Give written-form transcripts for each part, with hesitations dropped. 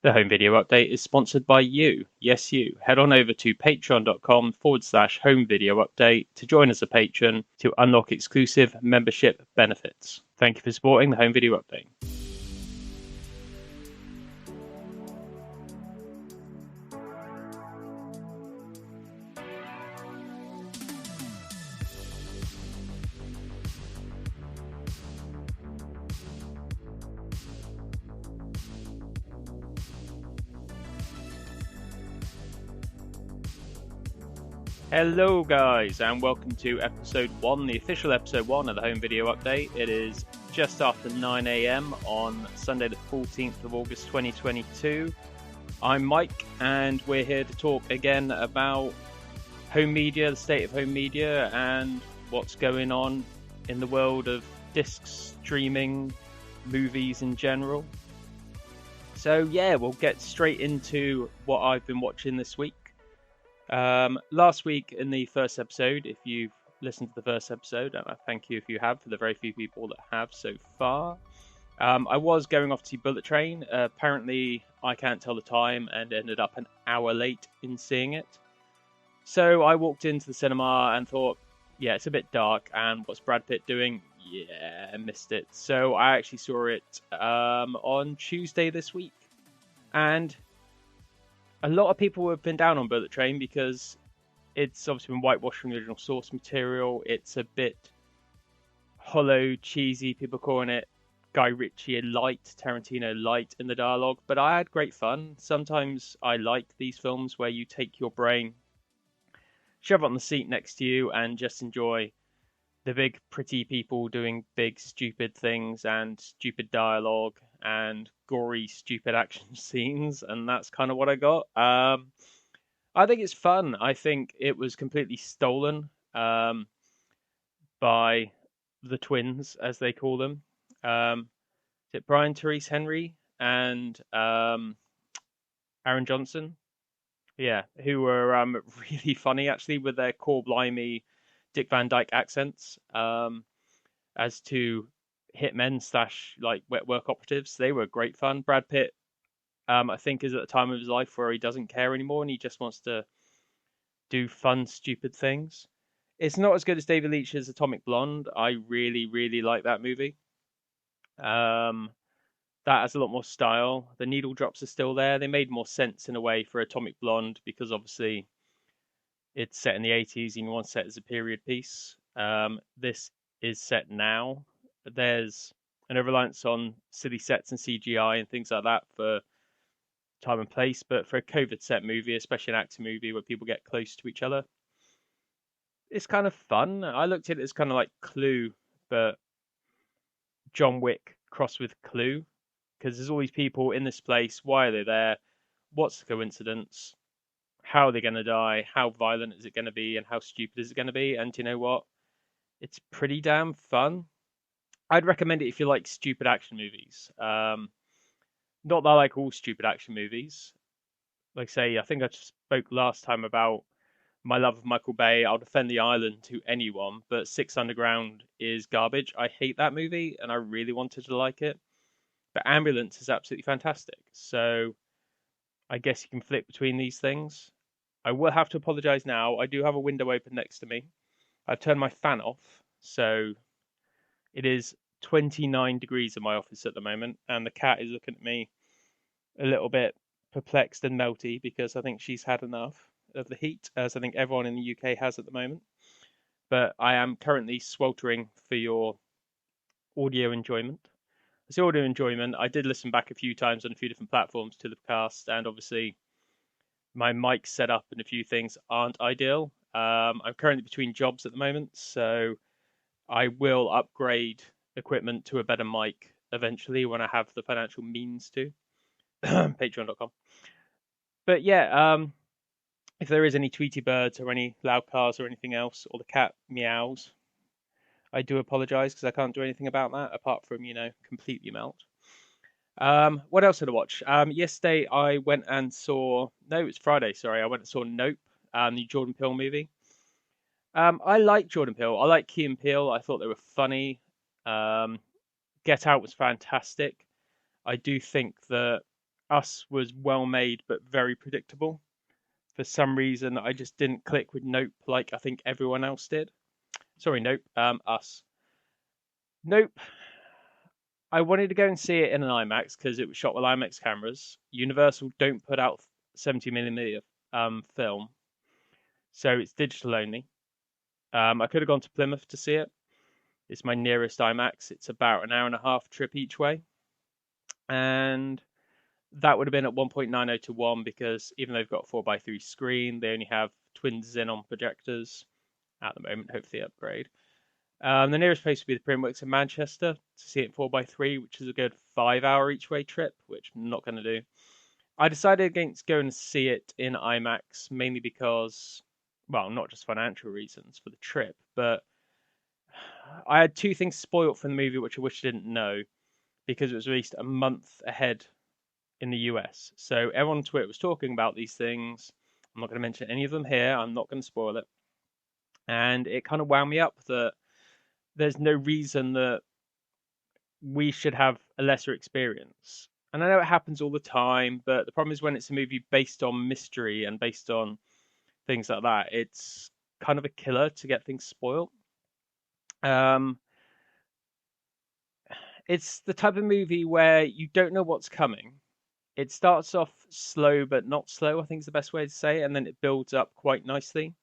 The home video update is sponsored by you. Yes, you. Head on over to patreon.com/home video update to join as a patron to unlock exclusive membership benefits. Thank you for supporting the home video update. Hello, guys, and welcome to episode 1, the official episode 1 of the home video update. It is just after 9 a.m. on Sunday, the 14th of August 2022. I'm Mike, and we're here to talk again about home media, the state of home media, and what's going on in the world of discs, streaming, movies in general. So, yeah, we'll get straight into what I've been watching this week. Last week in the first episode, if you've listened to the first episode, and I thank you if you have, for the very few people that have so far, I was going off to see Bullet Train. Apparently, I can't tell the time and ended up an hour late in seeing it. So I walked into the cinema and thought, yeah, it's a bit dark, and what's Brad Pitt doing? Yeah, I missed it. So I actually saw it on Tuesday this week. And a lot of people have been down on Bullet Train because it's obviously been whitewashed from the original source material. It's a bit hollow, cheesy. People calling it Guy Ritchie light, Tarantino light in the dialogue. But I had great fun. Sometimes I like these films where you take your brain, shove it on the seat next to you, and just enjoy the big, pretty people doing big, stupid things and stupid dialogue and gory, stupid action scenes, and that's kind of what I got. I think it's fun. I think it was completely stolen by the twins, as they call them. Is it Brian Therese Henry and Aaron Johnson? Yeah, who were really funny actually with their core blimey Dick Van Dyke accents. As to hitmen slash like wet work operatives, they were great fun. Brad Pitt, I think, is at the time of his life where he doesn't care anymore and he just wants to do fun, stupid things. It's not as good as David Leitch's Atomic Blonde. I really, really like that movie. Um, that has a lot more style. The needle drops are still there. They made more sense in a way for Atomic Blonde because obviously it's set in the 80s and you want set as a period piece. This is set now. There's an reliance on silly sets and CGI and things like that for time and place, but for a COVID set movie, especially an action movie where people get close to each other, it's kind of fun. I looked at it as kind of like Clue, but John Wick crossed with Clue, because there's all these people in this place. Why are they there? What's the coincidence? How are they going to die? How violent is it going to be? And how stupid is it going to be? And you know what? It's pretty damn fun. I'd recommend it if you like stupid action movies. Not that I like all stupid action movies. Like say, I think I spoke last time about my love of Michael Bay. I'll defend the island to anyone, but Six Underground is garbage. I hate that movie, and I really wanted to like it. But Ambulance is absolutely fantastic. So I guess you can flip between these things. I will have to apologize now. I do have a window open next to me. I've turned my fan off, so it is 29 degrees in my office at the moment, and the cat is looking at me a little bit perplexed and melty because I think she's had enough of the heat, as I think everyone in the UK has at the moment. But I am currently sweltering for your audio enjoyment. As audio enjoyment, I did listen back a few times on a few different platforms to the cast, and obviously my mic setup and a few things aren't ideal. I'm currently between jobs at the moment, so I will upgrade equipment to a better mic eventually when I have the financial means to. Patreon.com. But yeah, if there is any Tweety birds or any loud cars or anything else, or the cat meows, I do apologise because I can't do anything about that apart from, completely melt. What else did I watch? Yesterday I went and saw. No, it's Friday. Sorry, I went and saw Nope, the Jordan Peele movie. I like Jordan Peele. I like Key and Peele. I thought they were funny. Um, Get Out was fantastic. I do think that Us was well made but very predictable. For some reason, I just didn't click with Nope like I think everyone else did. Sorry, Nope. Us. Nope. I wanted to go and see it in an IMAX because it was shot with IMAX cameras. Universal don't put out 70mm film, so it's digital only. I could have gone to Plymouth to see it. It's my nearest IMAX. It's about an hour and a half trip each way, and that would have been at 1.90 to 1 because even though they've got a 4:3 screen, they only have twin xenon projectors at the moment. Hopefully, upgrade. The nearest place would be the Primworks in Manchester to see it in 4:3, which is a good 5-hour each way trip, which I'm not going to do. I decided against going to see it in IMAX mainly because, well, not just financial reasons for the trip, but I had two things spoilt from the movie which I wish I didn't know because it was released a month ahead in the US. So everyone on Twitter was talking about these things. I'm not going to mention any of them here. I'm not going to spoil it. And it kind of wound me up that there's no reason that we should have a lesser experience. And I know it happens all the time, but the problem is when it's a movie based on mystery and based on things like that, it's kind of a killer to get things spoiled. Um, it's the type of movie where you don't know what's coming. It starts off slow but not slow, I think is the best way to say it, and then it builds up quite nicely.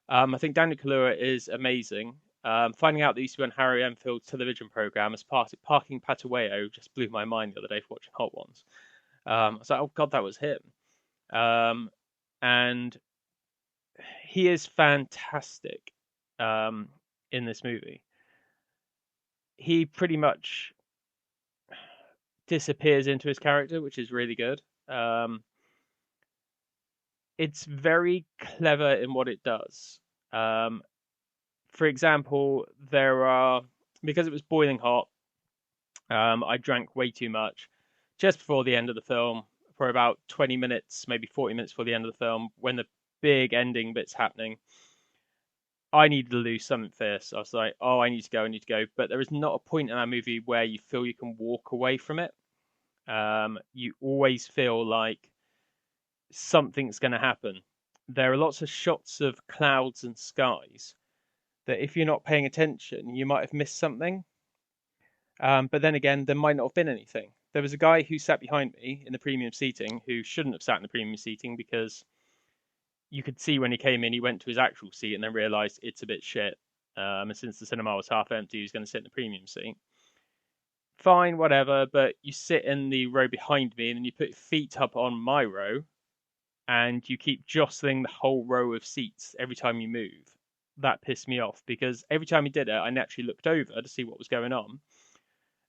I think Daniel Kaluuya is amazing. Finding out that he used to be on Harry Enfield's television program as part of Parking Pataweo just blew my mind the other day for watching Hot Ones. I was like, oh god, that was him. And he is fantastic in this movie. He pretty much disappears into his character, which is really good. It's very clever in what it does. For example, because it was boiling hot, I drank way too much just before the end of the film, for about 20 minutes, maybe 40 minutes before the end of the film, when the big ending bit's happening. I needed to lose something first. I was like, oh, I need to go. But there is not a point in that movie where you feel you can walk away from it. You always feel like something's going to happen. There are lots of shots of clouds and skies that if you're not paying attention, you might have missed something. But then again, there might not have been anything. There was a guy who sat behind me in the premium seating who shouldn't have sat in the premium seating because you could see when he came in, he went to his actual seat and then realised it's a bit shit. And since the cinema was half empty, he was going to sit in the premium seat. Fine, whatever, but you sit in the row behind me and then you put your feet up on my row and you keep jostling the whole row of seats every time you move. That pissed me off because every time he did it, I naturally looked over to see what was going on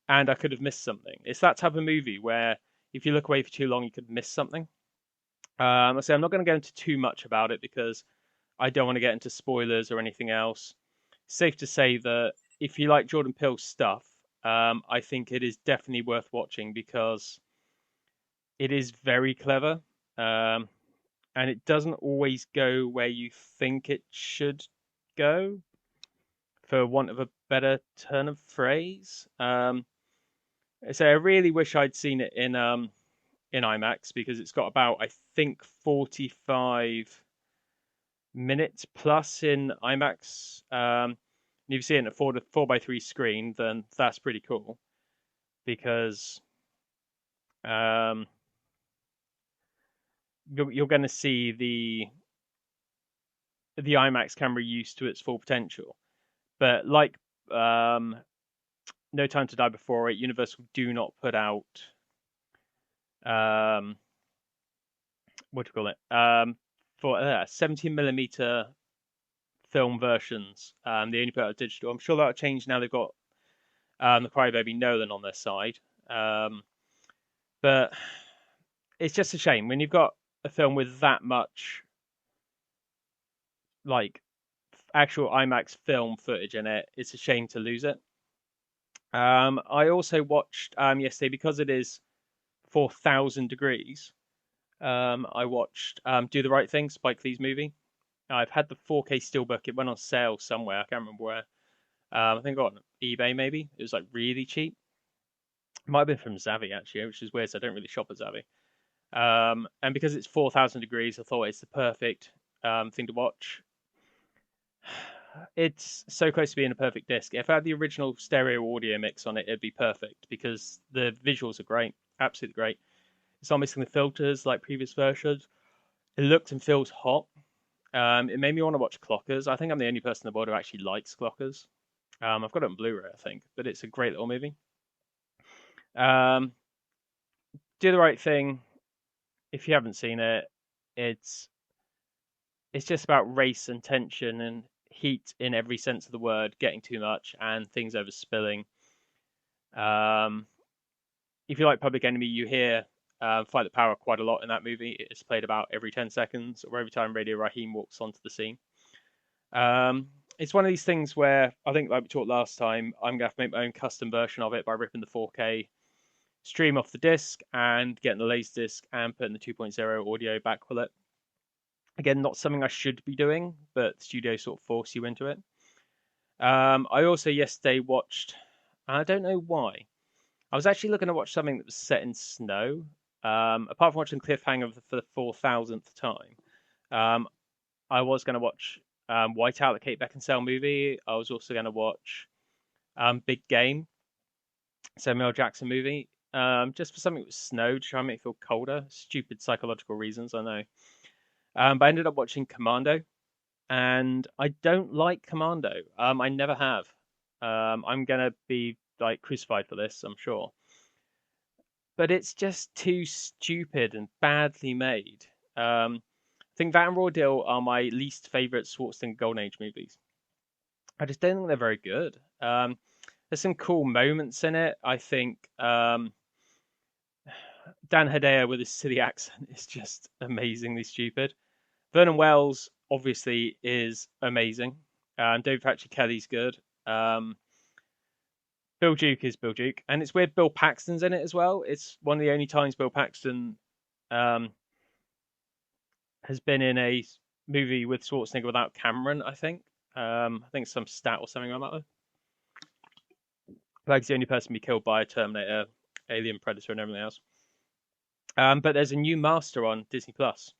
and I could have missed something. It's that type of movie where if you look away for too long, you could miss something. I say I'm not going to go into too much about it because I don't want to get into spoilers or anything else. Safe to say that if you like Jordan Peele's stuff, I think it is definitely worth watching because it is very clever, and it doesn't always go where you think it should go, for want of a better turn of phrase. So I really wish I'd seen it in IMAX because it's got about I think 45 minutes plus in IMAX. If you see it in a 4:3 screen, then that's pretty cool because you're going to see the IMAX camera used to its full potential. But like No Time to Die Before It, Universal do not put out what do you call it? For 17mm film versions. They only put out digital. I'm sure that'll change now they've got the Crybaby Nolan on their side. But it's just a shame when you've got a film with that much like actual IMAX film footage in it. It's a shame to lose it. I also watched yesterday because it is 4,000 degrees. I watched Do the Right Thing, Spike Lee's movie. I've had the 4K Steelbook. It went on sale somewhere. I can't remember where. I think on eBay maybe. It was like really cheap. It might have been from Zavvi actually, which is weird. So I don't really shop at Zavvi. And because it's 4,000 degrees, I thought it's the perfect thing to watch. It's so close to being a perfect disc. If I had the original stereo audio mix on it, it'd be perfect because the visuals are great, absolutely great. It's not missing the filters like previous versions. It looks and feels hot. It made me want to watch Clockers. I think I'm the only person in the world who actually likes Clockers. I've got it on Blu-ray, I think, but it's a great little movie. Um, Do the Right Thing. If you haven't seen it, it's it's just about race and tension and heat in every sense of the word, getting too much and things overspilling. Um, if you like Public Enemy, you hear Fight the Power quite a lot in that movie. It's played about every 10 seconds or every time Radio Raheem walks onto the scene. It's one of these things where I think, like we talked last time, I'm going to have to make my own custom version of it by ripping the 4K stream off the disc and getting the Laserdisc and putting the 2.0 audio back with it. Again, not something I should be doing, but the studio sort of force you into it. I also yesterday watched, I don't know why, I was actually looking to watch something that was set in snow. Apart from watching Cliffhanger for the 4,000th time, um, I was going to watch Whiteout, the Kate Beckinsale movie. I was also going to watch Big Game, Samuel L. Jackson movie, just for something with snow to try and make it feel colder. Stupid psychological reasons, I know. But I ended up watching Commando, and I don't like Commando. I never have. I'm gonna be like crucified for this, I'm sure. But it's just too stupid and badly made. I think that and Raw Deal are my least favorite Schwarzenegger Golden Age movies. I just don't think they're very good. There's some cool moments in it. I think Dan Hedaya with his silly accent is just amazingly stupid. Vernon Wells obviously is amazing. David Patrick Kelly's good. Um, Bill Duke is Bill Duke, and it's weird. Bill Paxton's in it as well. It's one of the only times Bill Paxton um, has been in a movie with Schwarzenegger without Cameron. I think some stat or something like that. Like he's the only person to be killed by a Terminator, Alien, Predator, and everything else. But there's a new master on Disney Plus.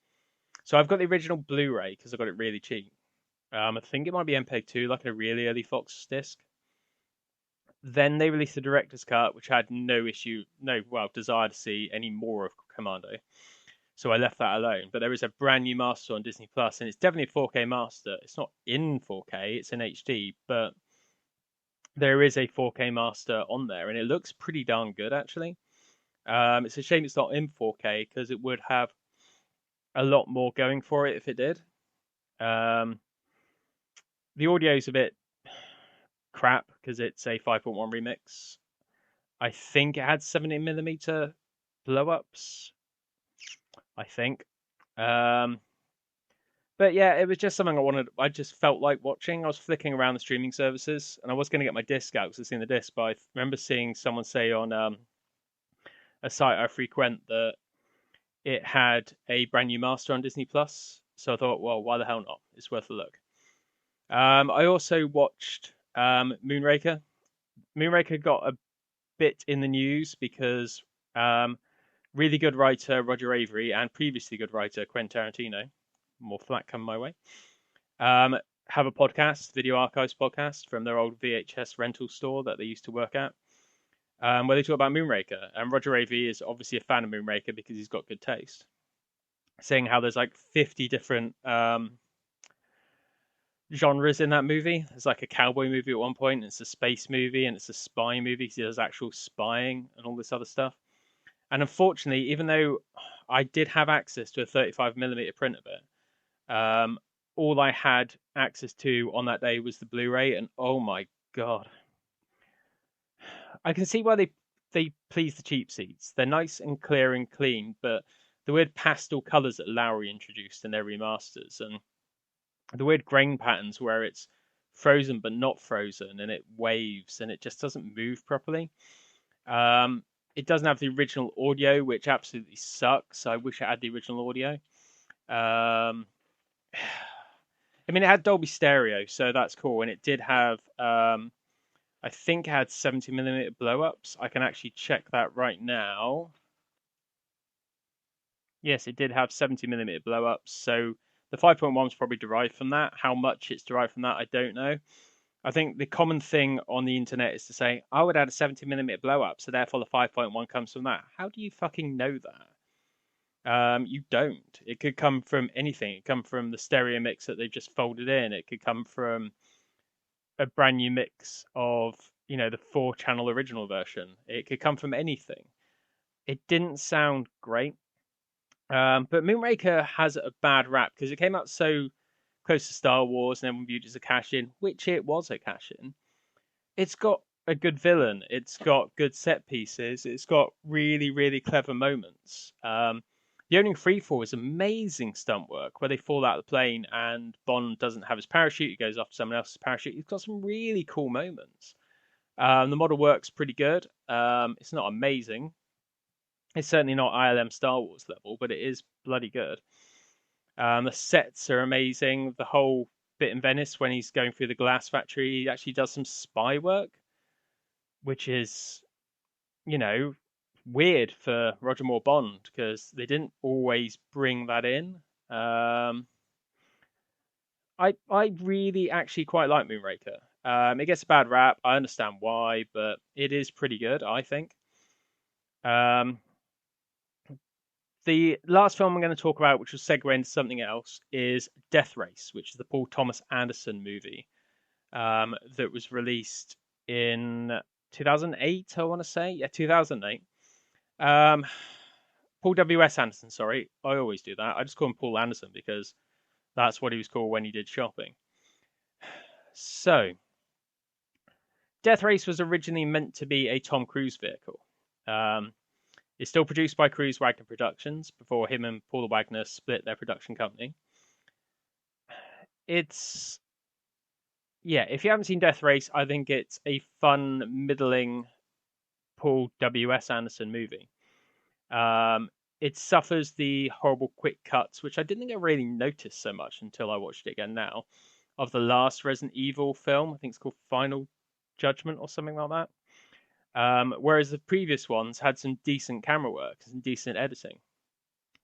So I've got the original Blu-ray because I got it really cheap. I think it might be MPEG 2, like a really early Fox disc. Then they released the director's cut, which had desire to see any more of Commando. So I left that alone. But there is a brand new master on Disney Plus, and it's definitely a 4K master. It's not in 4K, it's in HD, but there is a 4K master on there, and it looks pretty darn good actually. It's a shame it's not in 4K because it would have a lot more going for it if it did. Um, the audio is a bit crap because it's a 5.1 remix. I think it had 70mm blow ups. I think. Um, but yeah, it was just something I wanted. I just felt like watching. I was flicking around the streaming services, and I was going to get my disc out because I've seen the disc. But I remember seeing someone say on a site I frequent that it had a brand new master on Disney Plus. So I thought, well, why the hell not? It's worth a look. I also watched Moonraker. Moonraker got a bit in the news because really good writer Roger Avery and previously good writer Quentin Tarantino, more flack coming my way, have a podcast, Video Archives podcast, from their old VHS rental store that they used to work at, where they talk about Moonraker. And Roger Avery is obviously a fan of Moonraker because he's got good taste, saying how there's like 50 different genres in that movie. There's like a cowboy movie at one point, and it's a space movie, and it's a spy movie because he does actual spying and all this other stuff. And unfortunately, even though I did have access to a 35mm print of it, all I had access to on that day was the Blu-ray, and oh my god, I can see why they please the cheap seats. They're nice and clear and clean, but the weird pastel colors that Lowry introduced in their remasters, and the weird grain patterns where it's frozen but not frozen, and it waves and it just doesn't move properly. It doesn't have the original audio, which absolutely sucks. I wish it had the original audio. Um, I mean, it had Dolby Stereo, so that's cool, and it did have, I think, it had 70mm blow ups. I can actually check that right now. Yes, it did have 70mm blow ups, so the 5.1 is probably derived from that. How much it's derived from that, I don't know. I think the common thing on the internet is to say, I would add a 70mm blow up, so therefore the 5.1 comes from that. How do you fucking know that? You don't. It could come from anything. It could come from the stereo mix that they've just folded in. It could come from a brand new mix of, the 4-channel original version. It could come from anything. It didn't sound great. But Moonraker has a bad rap because it came out so close to Star Wars and everyone viewed it as a cash in, which it was a cash in. It's got a good villain. It's got good set pieces. It's got really, really clever moments. The opening freefall is amazing stunt work where they fall out of the plane and Bond doesn't have his parachute. He goes off to someone else's parachute. It's got some really cool moments. The model work's pretty good. It's not amazing. It's certainly not ILM Star Wars level, but it is bloody good. The sets are amazing. The whole bit in Venice when he's going through the glass factory, he actually does some spy work, which is, you know, weird for Roger Moore Bond because they didn't always bring that in. I really actually quite like Moonraker. It gets a bad rap. I understand why, but it is pretty good, I think. Um, the last film I'm going to talk about, which will segue into something else, is Death Race, which is the Paul Thomas Anderson movie that was released in 2008, I want to say. Yeah, 2008. Um, Paul W.S. Anderson, sorry. I always do that. I just call him Paul Anderson because that's what he was called when he did Shopping. So, Death Race was originally meant to be a Tom Cruise vehicle. Um, it's still produced by Cruise Wagner Productions before him and Paula Wagner split their production company. It's, yeah, if you haven't seen Death Race, I think it's a fun, middling Paul W.S. Anderson movie. It suffers the horrible quick cuts, which I didn't think I really noticed so much until I watched it again now, of the last Resident Evil film. I think it's called Final Judgment or something like that. Whereas the previous ones had some decent camera work and decent editing.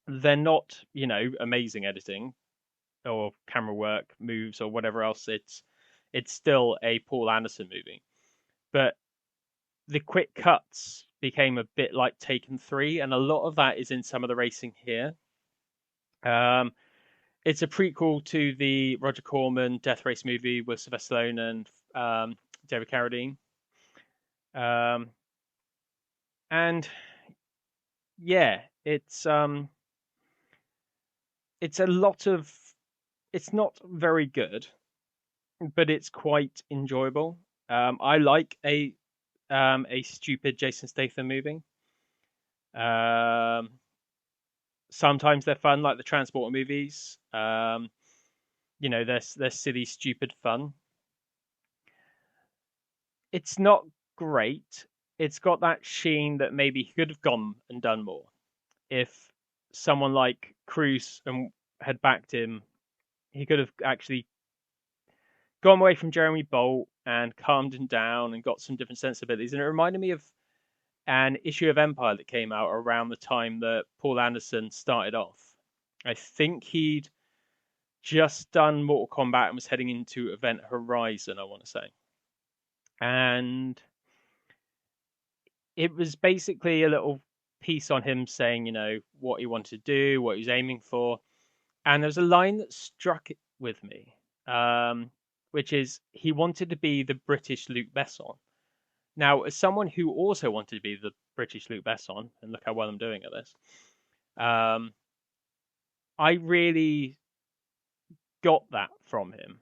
They're not, amazing editing or camera work, moves or whatever else. It's still a Paul Anderson movie, but the quick cuts became a bit like Taken 3, and a lot of that is in some of the racing here. It's a prequel to the Roger Corman Death Race movie with Sylvester Stallone and David Carradine. And yeah, it's a lot of. It's not very good, but it's quite enjoyable. I like a stupid Jason Statham movie. Um, Sometimes they're fun, like the Transporter movies. They're silly, stupid fun. It's not great. It's got that sheen that maybe he could have gone and done more if someone like Cruise had backed him. He could have actually gone away from Jeremy Bolt and calmed him down and got some different sensibilities. And it reminded me of an issue of Empire that came out around the time that Paul Anderson started off. I think he'd just done Mortal Kombat and was heading into Event Horizon, I want to say. And it was basically a little piece on him saying, what he wanted to do, what he was aiming for. And there was a line that struck it with me, which is he wanted to be the British Luc Besson. Now, as someone who also wanted to be the British Luc Besson, and look how well I'm doing at this, I really got that from him.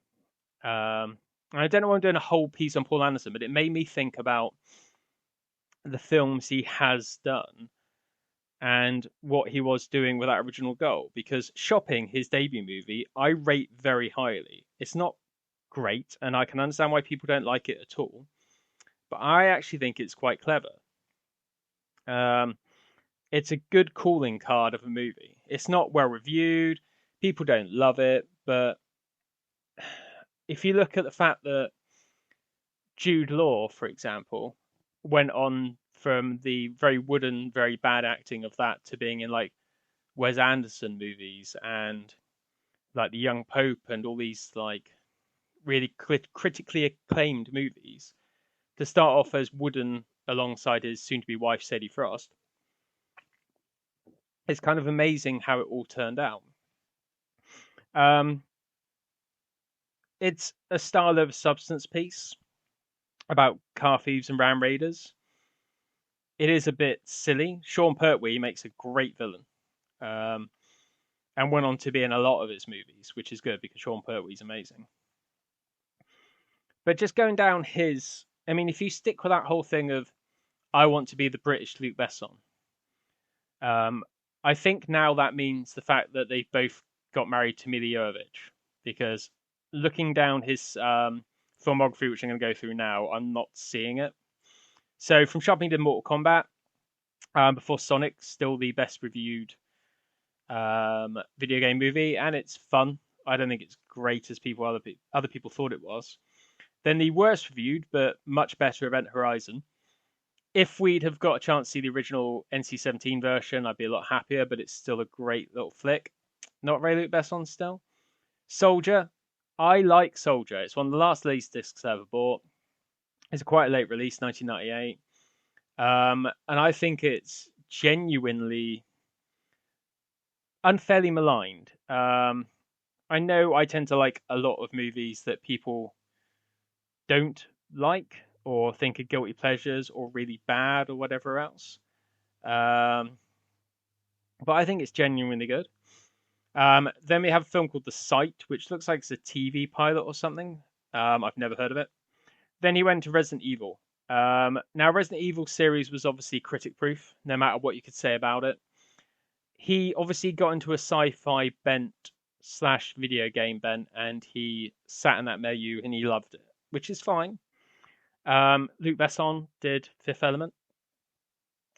And I don't know why I'm doing a whole piece on Paul Anderson, but it made me think about the films he has done and what he was doing with that original goal. Because Shopping, his debut movie, I rate very highly. It's not great, and I can understand why people don't like it at all, but I actually think it's quite clever. It's a good calling card of a movie. It's not well reviewed. People don't love it, but if you look at the fact that Jude Law, for example, went on from the very wooden, very bad acting of that to being in like Wes Anderson movies and like The Young Pope and all these like really critically acclaimed movies to start off as Wooden alongside his soon-to-be wife Sadie Frost. It's kind of amazing how it all turned out. Um, it's a style of substance piece about car thieves and ram raiders. It is a bit silly. Sean Pertwee makes a great villain, um, and went on to be in a lot of his movies, which is good because Sean Pertwee's amazing. But just going down his, I mean, if you stick with that whole thing of I want to be the British Luc Besson, um, I think now that means the fact that they've both got married to Milla Jovovich, because looking down his filmography, which I'm going to go through now, I'm not seeing it. So from shopping to Mortal Kombat, before Sonic, still the best reviewed video game movie, and it's fun. I don't think it's great as other people thought it was. Then the worst reviewed, but much better Event Horizon. If we'd have got a chance to see the original NC-17 version, I'd be a lot happier, but it's still a great little flick. Not very Luc Besson still. Soldier, I like Soldier. It's one of the last Laserdiscs I ever bought. It's quite a late release, 1998. And I think it's genuinely unfairly maligned. I know I tend to like a lot of movies that people don't like or think are guilty pleasures or really bad or whatever else. But I think it's genuinely good. Then we have a film called The Sight, which looks like it's a TV pilot or something. I've never heard of it. Then he went to Resident Evil. Now, Resident Evil series was obviously critic proof, no matter what you could say about it. He obviously got into a sci-fi bent / video game bent, and he sat in that menu and he loved it, which is fine. Luc Besson did Fifth Element.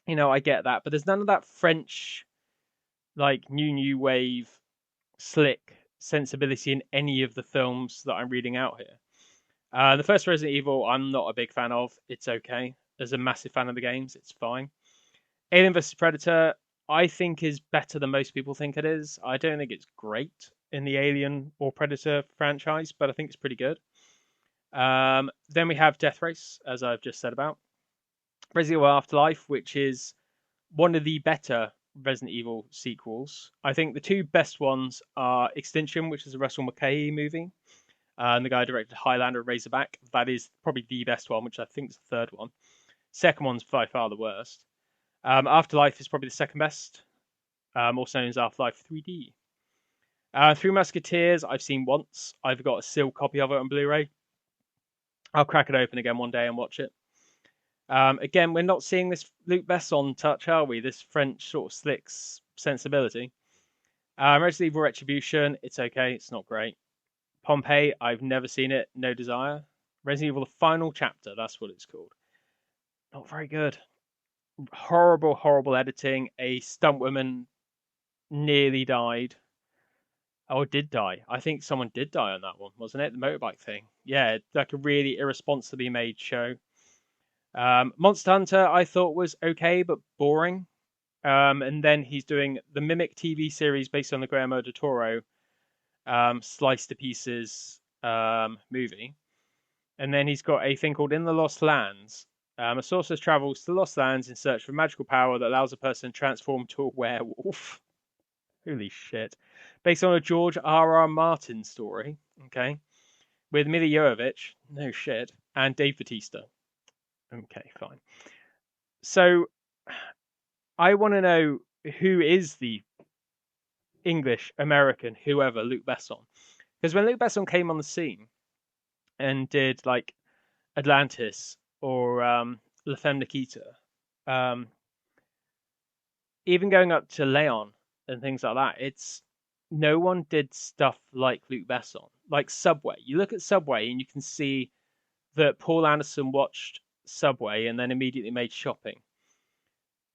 You know, I get that, but there's none of that French, like new wave, slick sensibility in any of the films that I'm reading out here. The first Resident Evil, I'm not a big fan of. It's okay. As a massive fan of the games, it's fine. Alien vs Predator, I think is better than most people think it is. I don't think it's great in the Alien or Predator franchise, but I think it's pretty good. Then we have Death Race, as I've just said about. Resident Evil Afterlife, which is one of the better Resident Evil sequels. I think the two best ones are Extinction, which is a Russell Mulcahy movie, and the guy who directed Highlander and Razorback. That is probably the best one, which I think is the third one. Second one's by far the worst. Afterlife is probably the second best, also known as Afterlife 3D. Three Musketeers, I've seen once. I've got a sealed copy of it on Blu-ray. I'll crack it open again one day and watch it. Again, we're not seeing this Luc Besson touch, are we? This French sort of slick sensibility. Resident Evil Retribution, it's okay. It's not great. Pompeii, I've never seen it. No desire. Resident Evil: The Final Chapter, that's what it's called. Not very good. Horrible, horrible editing. A stunt woman nearly died. Or did die. I think someone did die on that one, wasn't it? The motorbike thing. Yeah, like a really irresponsibly made show. Monster Hunter, I thought was okay, but boring. And then he's doing the Mimic TV series based on the Guillermo del Toro Slice to Pieces movie. And then he's got a thing called In the Lost Lands. A sorceress travels to the Lost Lands in search for magical power that allows a person to transform to a werewolf. Holy shit. Based on a George R.R. Martin story, okay? With Milla Jovovich, no shit, and Dave Bautista. Okay, fine. So, I want to know who is the English, American, whoever, Luc Besson. Because when Luc Besson came on the scene and did, like, Atlantis or La Femme Nikita, even going up to Leon and things like that, it's no one did stuff like Luc Besson. Like Subway. You look at Subway and you can see that Paul Anderson watched Subway and then immediately made Shopping.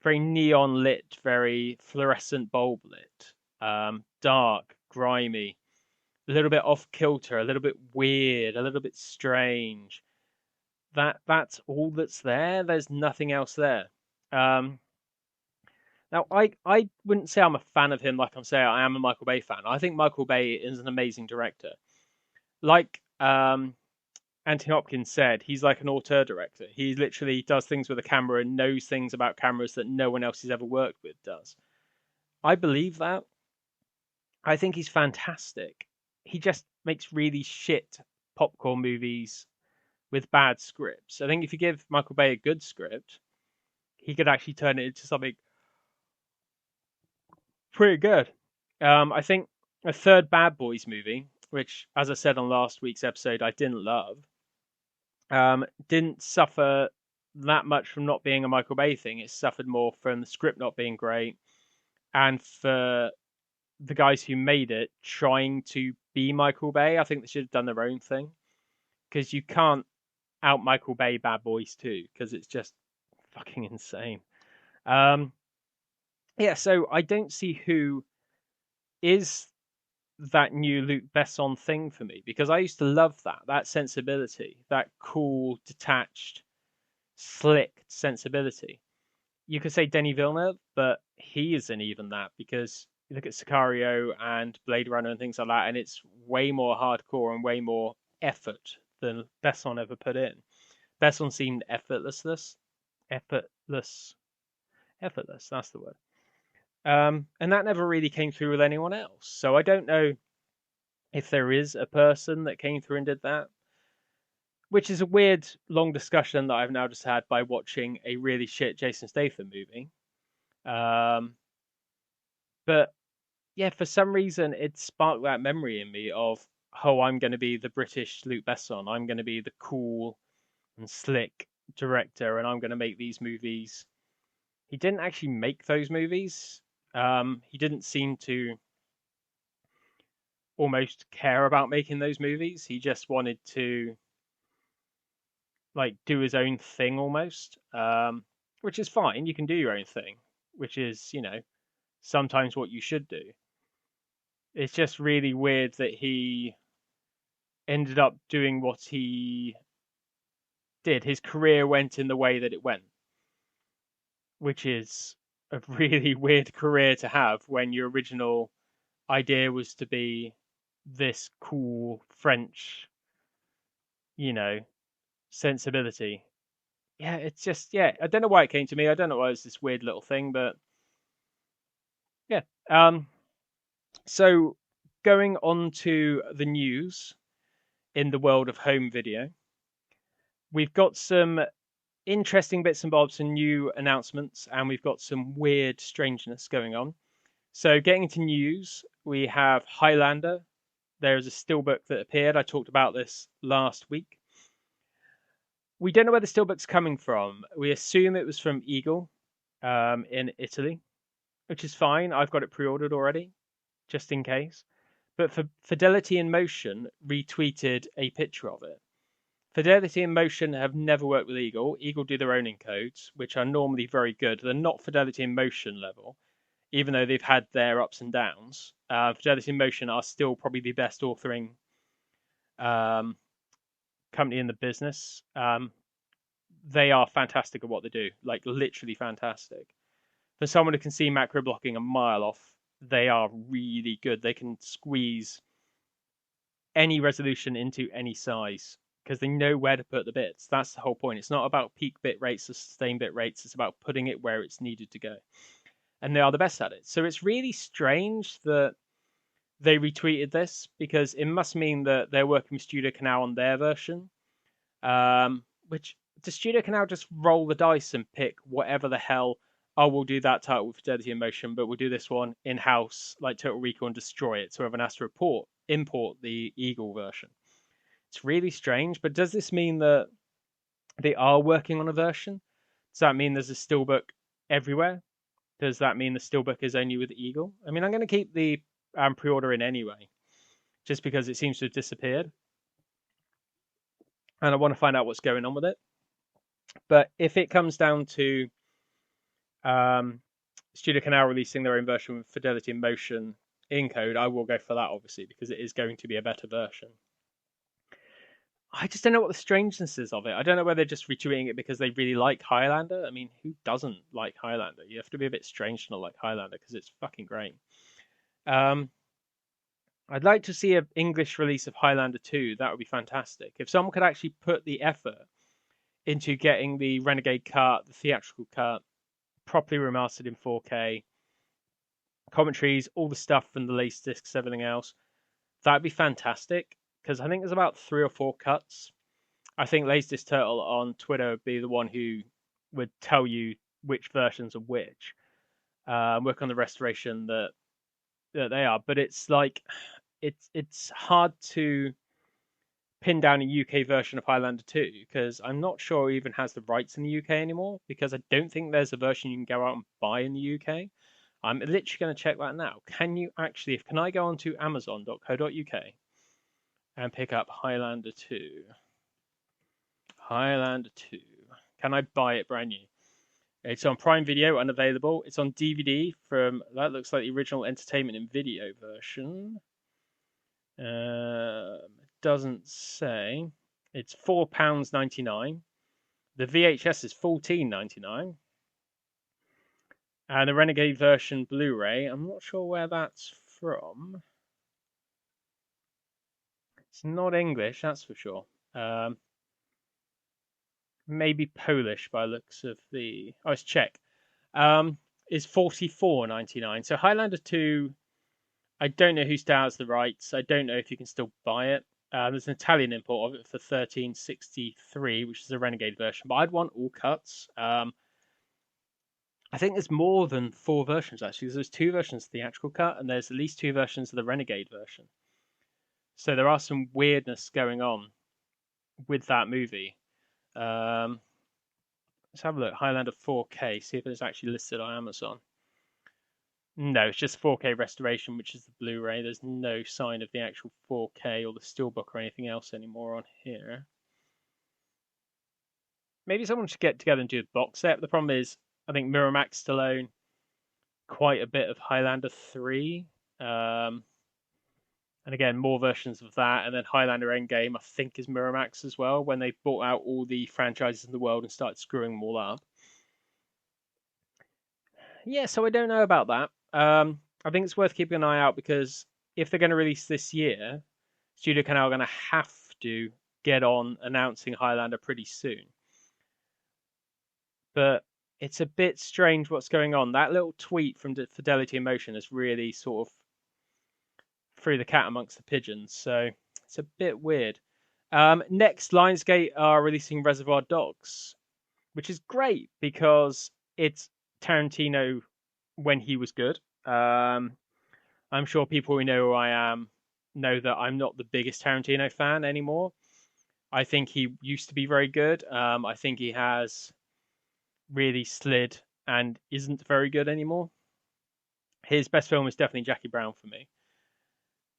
Very neon lit, very fluorescent bulb lit, dark, grimy, a little bit off kilter, a little bit weird, a little bit strange. That's all that's there. There's nothing else there. Now, I wouldn't say I'm a fan of him like I'm saying I am a Michael Bay fan. I think Michael Bay is an amazing director. Like Anthony Hopkins said, he's like an auteur director. He literally does things with a camera and knows things about cameras that no one else he's ever worked with does. I believe that. I think he's fantastic. He just makes really shit popcorn movies with bad scripts. I think if you give Michael Bay a good script, he could actually turn it into something pretty good. I think a third Bad Boys movie, which, as I said on last week's episode, I didn't love, didn't suffer that much from not being a Michael Bay thing. It suffered more from the script not being great and for the guys who made it trying to be Michael Bay. I think they should have done their own thing because you can't out Michael Bay Bad Boys 2 because it's just fucking insane. Um, yeah, so I don't see who is that new Luc Besson thing for me because I used to love that sensibility, that cool, detached, slick sensibility. You could say Denis Villeneuve, but he isn't even that because you look at Sicario and Blade Runner and things like that, and it's way more hardcore and way more effort than Besson ever put in. Besson seemed effortless, effortless. That's the word. And that never really came through with anyone else. So I don't know if there is a person that came through and did that, which is a weird long discussion that I've now just had by watching a really shit Jason Statham movie. But yeah, for some reason it sparked that memory in me of, oh, I'm going to be the British Luc Besson. I'm going to be the cool and slick director, and I'm going to make these movies. He didn't actually make those movies. He didn't seem to almost care about making those movies. He just wanted to like do his own thing almost, which is fine. You can do your own thing, which is sometimes what you should do. It's just really weird that he ended up doing what he did. His career went in the way that it went, which is a really weird career to have when your original idea was to be this cool French, you know, sensibility. Yeah, it's just I don't know why it came to me. I don't know why it's this weird little thing, but yeah. So going on to the news in the world of home video, we've got some interesting bits and bobs and new announcements, and we've got some weird strangeness going on. So getting into news, we have Highlander. There is a steelbook that appeared. I talked about this last week. We don't know where the steelbook's coming from. We assume it was from Eagle in Italy, which is fine. I've got it pre-ordered already, just in case. But for Fidelity in Motion retweeted a picture of it. Fidelity in Motion have never worked with Eagle. Eagle do their own encodes, which are normally very good. They're not Fidelity in Motion level, even though they've had their ups and downs. Fidelity in Motion are still probably the best authoring company in the business. They are fantastic at what they do, like literally fantastic. For someone who can see macro blocking a mile off, they are really good. They can squeeze any resolution into any size because they know where to put the bits. That's the whole point. It's not about peak bit rates or sustained bit rates. It's about putting it where it's needed to go. And they are the best at it. So it's really strange that they retweeted this because it must mean that they're working with Studio Canal on their version. Which does Studio Canal just roll the dice and pick whatever the hell? Oh, we'll do that title with Fidelity in Motion, but we'll do this one in house, like Total Recall, and destroy it. So everyone has to import the Eagle version. It's really strange, but does this mean that they are working on a version? Does that mean there's a steelbook everywhere? Does that mean the steelbook is only with Eagle? I mean, I'm going to keep the pre-order in anyway, just because it seems to have disappeared. And I want to find out what's going on with it. But if it comes down to Studio Canal releasing their own version with Fidelity in Motion encode, I will go for that, obviously, because it is going to be a better version. I just don't know what the strangeness is of it. I don't know whether they're just retweeting it because they really like Highlander. I mean, who doesn't like Highlander? You have to be a bit strange to not like Highlander because it's fucking great. Um, I'd like to see an English release of Highlander 2. That would be fantastic. If someone could actually put the effort into getting the Renegade cut, the theatrical cut, properly remastered in 4K, commentaries, all the stuff from the latest discs, everything else, that'd be fantastic. Because I think there's about 3 or 4 cuts. I think Laserdisc Turtle on Twitter would be the one who would tell you which versions of which. Work on the restoration that they are, but it's like it's hard to pin down a UK version of Highlander 2 because I'm not sure it even has the rights in the UK anymore because I don't think there's a version you can go out and buy in the UK. I'm literally going to check that now. Can I go onto amazon.co.uk and pick up Highlander 2? Highlander 2. Can I buy it brand new? It's on Prime Video, unavailable. It's on DVD from, that looks like the original Entertainment and Video version. It doesn't say. It's £4.99. The VHS is $14.99. And the Renegade version Blu-ray, I'm not sure where that's from. It's not English, that's for sure. Maybe Polish by looks of the... Oh, it's Czech. Is $44.99. So Highlander 2, I don't know who still has the rights. I don't know if you can still buy it. There's an Italian import of it for $13.63, which is a Renegade version. But I'd want all cuts. I think there's more than 4 versions, actually. There's 2 versions of the theatrical cut, and there's at least 2 versions of the Renegade version. So there are some weirdness going on with that movie. Let's have a look. Highlander 4K, see if it's actually listed on Amazon. No, it's just 4K restoration, which is the Blu-ray. There's no sign of the actual 4K or the Steelbook or anything else anymore on here. Maybe someone should get together and do a box set. The problem is, I think Miramax still own quite a bit of Highlander 3. And again, more versions of that. And then Highlander Endgame, I think, is Miramax as well, when they bought out all the franchises in the world and started screwing them all up. Yeah, so I don't know about that. I think it's worth keeping an eye out because if they're going to release this year, Studio Canal are going to have to get on announcing Highlander pretty soon. But it's a bit strange what's going on. That little tweet from Fidelity in Motion has really sort of threw the cat amongst the pigeons. So it's a bit weird. Next, Lionsgate are releasing Reservoir Dogs, which is great because it's Tarantino when he was good. I'm sure people who know who I am know that I'm not the biggest Tarantino fan anymore. I think he used to be very good. I think he has really slid and isn't very good anymore. His best film is definitely Jackie Brown for me.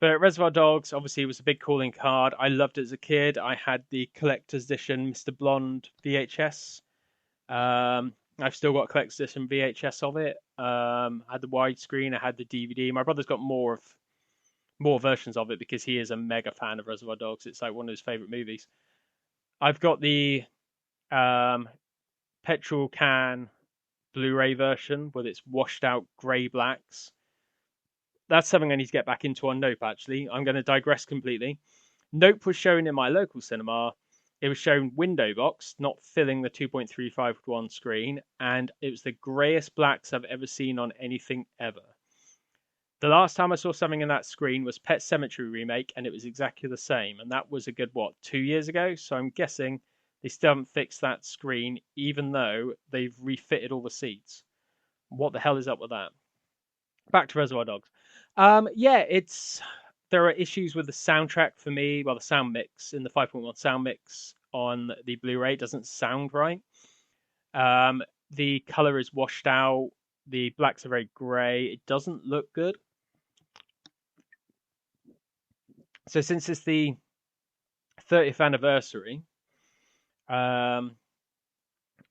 But Reservoir Dogs obviously was a big calling card. I loved it as a kid. I had the collector's edition Mr. Blonde VHS. I've still got a collector's edition VHS of it. I had the widescreen. I had the DVD. My brother's got more versions of it because he is a mega fan of Reservoir Dogs. It's like one of his favorite movies. I've got the petrol can Blu-ray version with its washed out grey blacks. That's something I need to get back into on Nope, actually. I'm going to digress completely. Nope was shown in my local cinema. It was shown window box, not filling the 2.35:1 screen, and it was the greyest blacks I've ever seen on anything ever. The last time I saw something in that screen was Pet Sematary remake, and it was exactly the same. And that was a good, 2 years ago? So I'm guessing they still haven't fixed that screen, even though they've refitted all the seats. What the hell is up with that? Back to Reservoir Dogs. Yeah, there are issues with the soundtrack for me. Well, the sound mix in the 5.1 sound mix on the Blu-ray doesn't sound right. The color is washed out. The blacks are very grey. It doesn't look good. So since it's the 30th anniversary, they're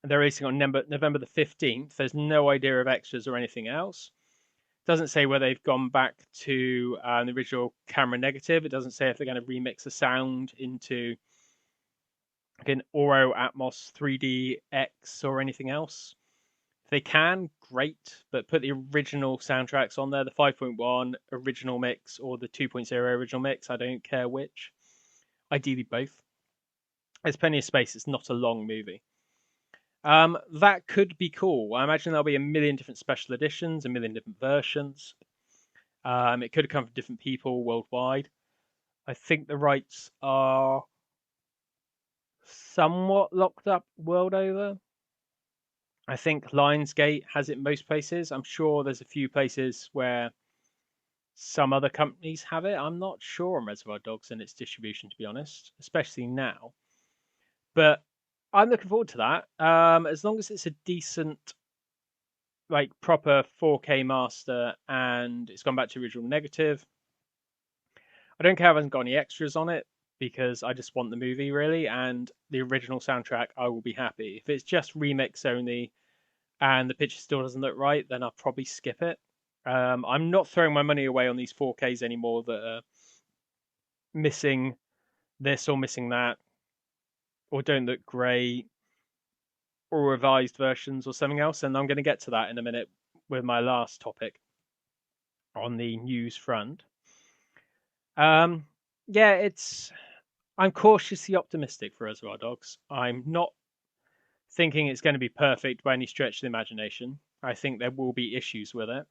releasing on November the 15th. There's no idea of extras or anything else. Doesn't say whether they've gone back to the original camera negative. It doesn't say if they're going to remix the sound into an Oro Atmos 3DX or anything else. If they can, great, but put the original soundtracks on there, the 5.1 original mix or the 2.0 original mix. I don't care which. Ideally, both. There's plenty of space. It's not a long movie. That could be cool. I imagine there'll be a million different special editions, a million different versions. It could have come from different people worldwide. I think the rights are somewhat locked up world over. I think Lionsgate has it most places. I'm sure there's a few places where some other companies have it. I'm not sure on Reservoir Dogs and its distribution, to be honest, especially now. But I'm looking forward to that. As long as it's a decent, like proper 4K master and it's gone back to original negative. I don't care if it hasn't got any extras on it because I just want the movie really, and the original soundtrack. I will be happy. If it's just remix only and the picture still doesn't look right, then I'll probably skip it. I'm not throwing my money away on these 4Ks anymore that are missing this or missing that, or don't look great, or revised versions or something else. And I'm going to get to that in a minute with my last topic on the news front. Yeah, I'm cautiously optimistic for Reservoir Dogs. I'm not thinking it's going to be perfect by any stretch of the imagination. I think there will be issues with it,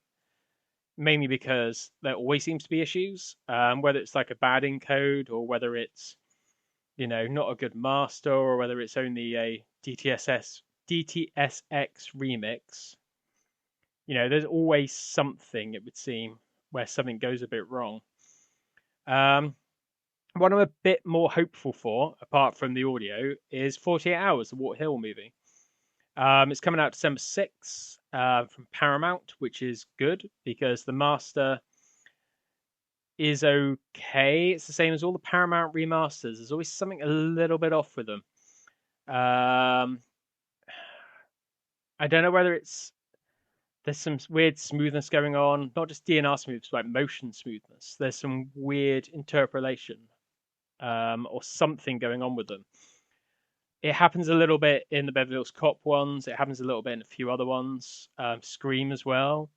mainly because there always seems to be issues, whether it's like a bad encode or whether it's, not a good master or whether it's only a DTSX remix. There's always something, it would seem, where something goes a bit wrong. What I'm a bit more hopeful for, apart from the audio, is 48 Hours, the Walter Hill movie. It's coming out December 6th from Paramount, which is good because the master is okay. It's the same as all the Paramount remasters. There's always something a little bit off with them. I don't know whether there's some weird smoothness going on, not just DNR smoothness, but like motion smoothness. There's some weird interpolation or something going on with them. It happens a little bit in the Beverly Hills Cop ones. It happens a little bit in a few other ones. Scream as well.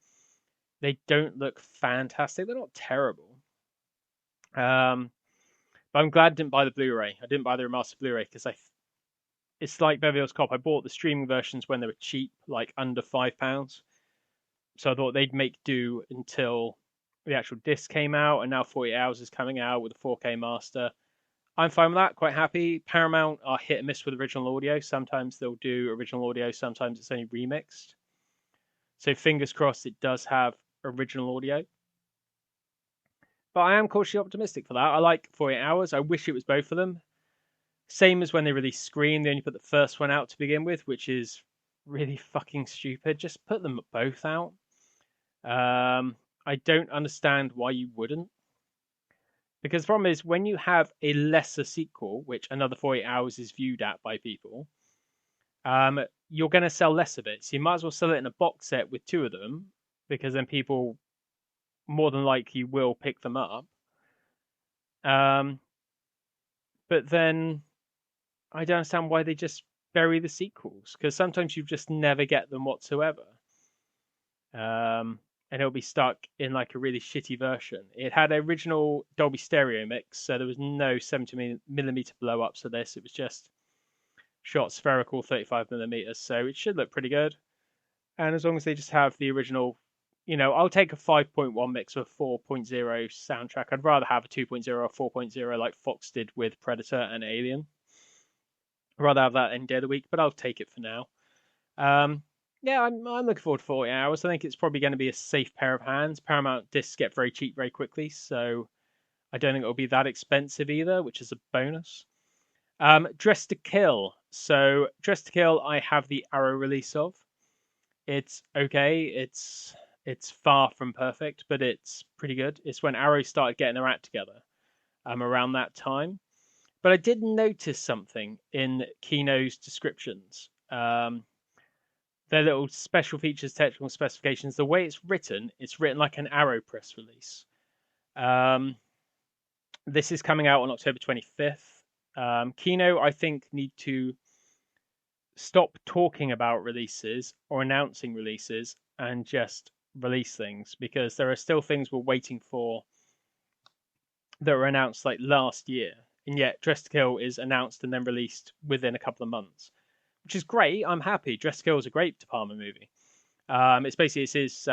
They don't look fantastic. They're not terrible. But I'm glad I didn't buy the Blu-ray. I didn't buy the remastered Blu-ray because it's like Beverly Hills Cop. I bought the streaming versions when they were cheap, like under £5. So I thought they'd make do until the actual disc came out, and now 48 Hours is coming out with a 4K master. I'm fine with that, quite happy. Paramount are hit and miss with original audio. Sometimes they'll do original audio, sometimes it's only remixed. So fingers crossed it does have original audio. But I am cautiously optimistic for that. I like 48 Hours. I wish it was both of them. Same as when they released Scream, they only put the first one out to begin with, which is really fucking stupid. Just put them both out. I don't understand why you wouldn't. Because the problem is when you have a lesser sequel, which Another 48 Hours is viewed at by people, you're going to sell less of it. So you might as well sell it in a box set with two of them, because then people more than likely will pick them up. But then I don't understand why they just bury the sequels, because sometimes you just never get them whatsoever. And it'll be stuck in like a really shitty version. It had original Dolby Stereo mix, so there was no 70mm blow ups to this. It was just shot spherical 35mm, so it should look pretty good. And as long as they just have the original, I'll take a 5.1 mix with 4.0 soundtrack. I'd rather have a 2.0 or 4.0 like Fox did with Predator and Alien. I'd rather have that any day of the week, but I'll take it for now. Yeah, I'm looking forward to 48 Hours. I think it's probably going to be a safe pair of hands. Paramount discs get very cheap very quickly, so I don't think it'll be that expensive either, which is a bonus. Dressed to Kill. So Dressed to Kill, I have the Arrow release of. It's okay. It's far from perfect, but it's pretty good. It's when Arrow started getting their act together, around that time. But I did notice something in Kino's descriptions. Their little special features, technical specifications, the way it's written like an Arrow press release. This is coming out on October 25th. Kino, I think, need to stop talking about releases or announcing releases and just release things, because there are still things we're waiting for that were announced like last year, and yet Dress to Kill is announced and then released within a couple of months, which is great. I'm happy. Dress to Kill is a great De Palma movie. It's his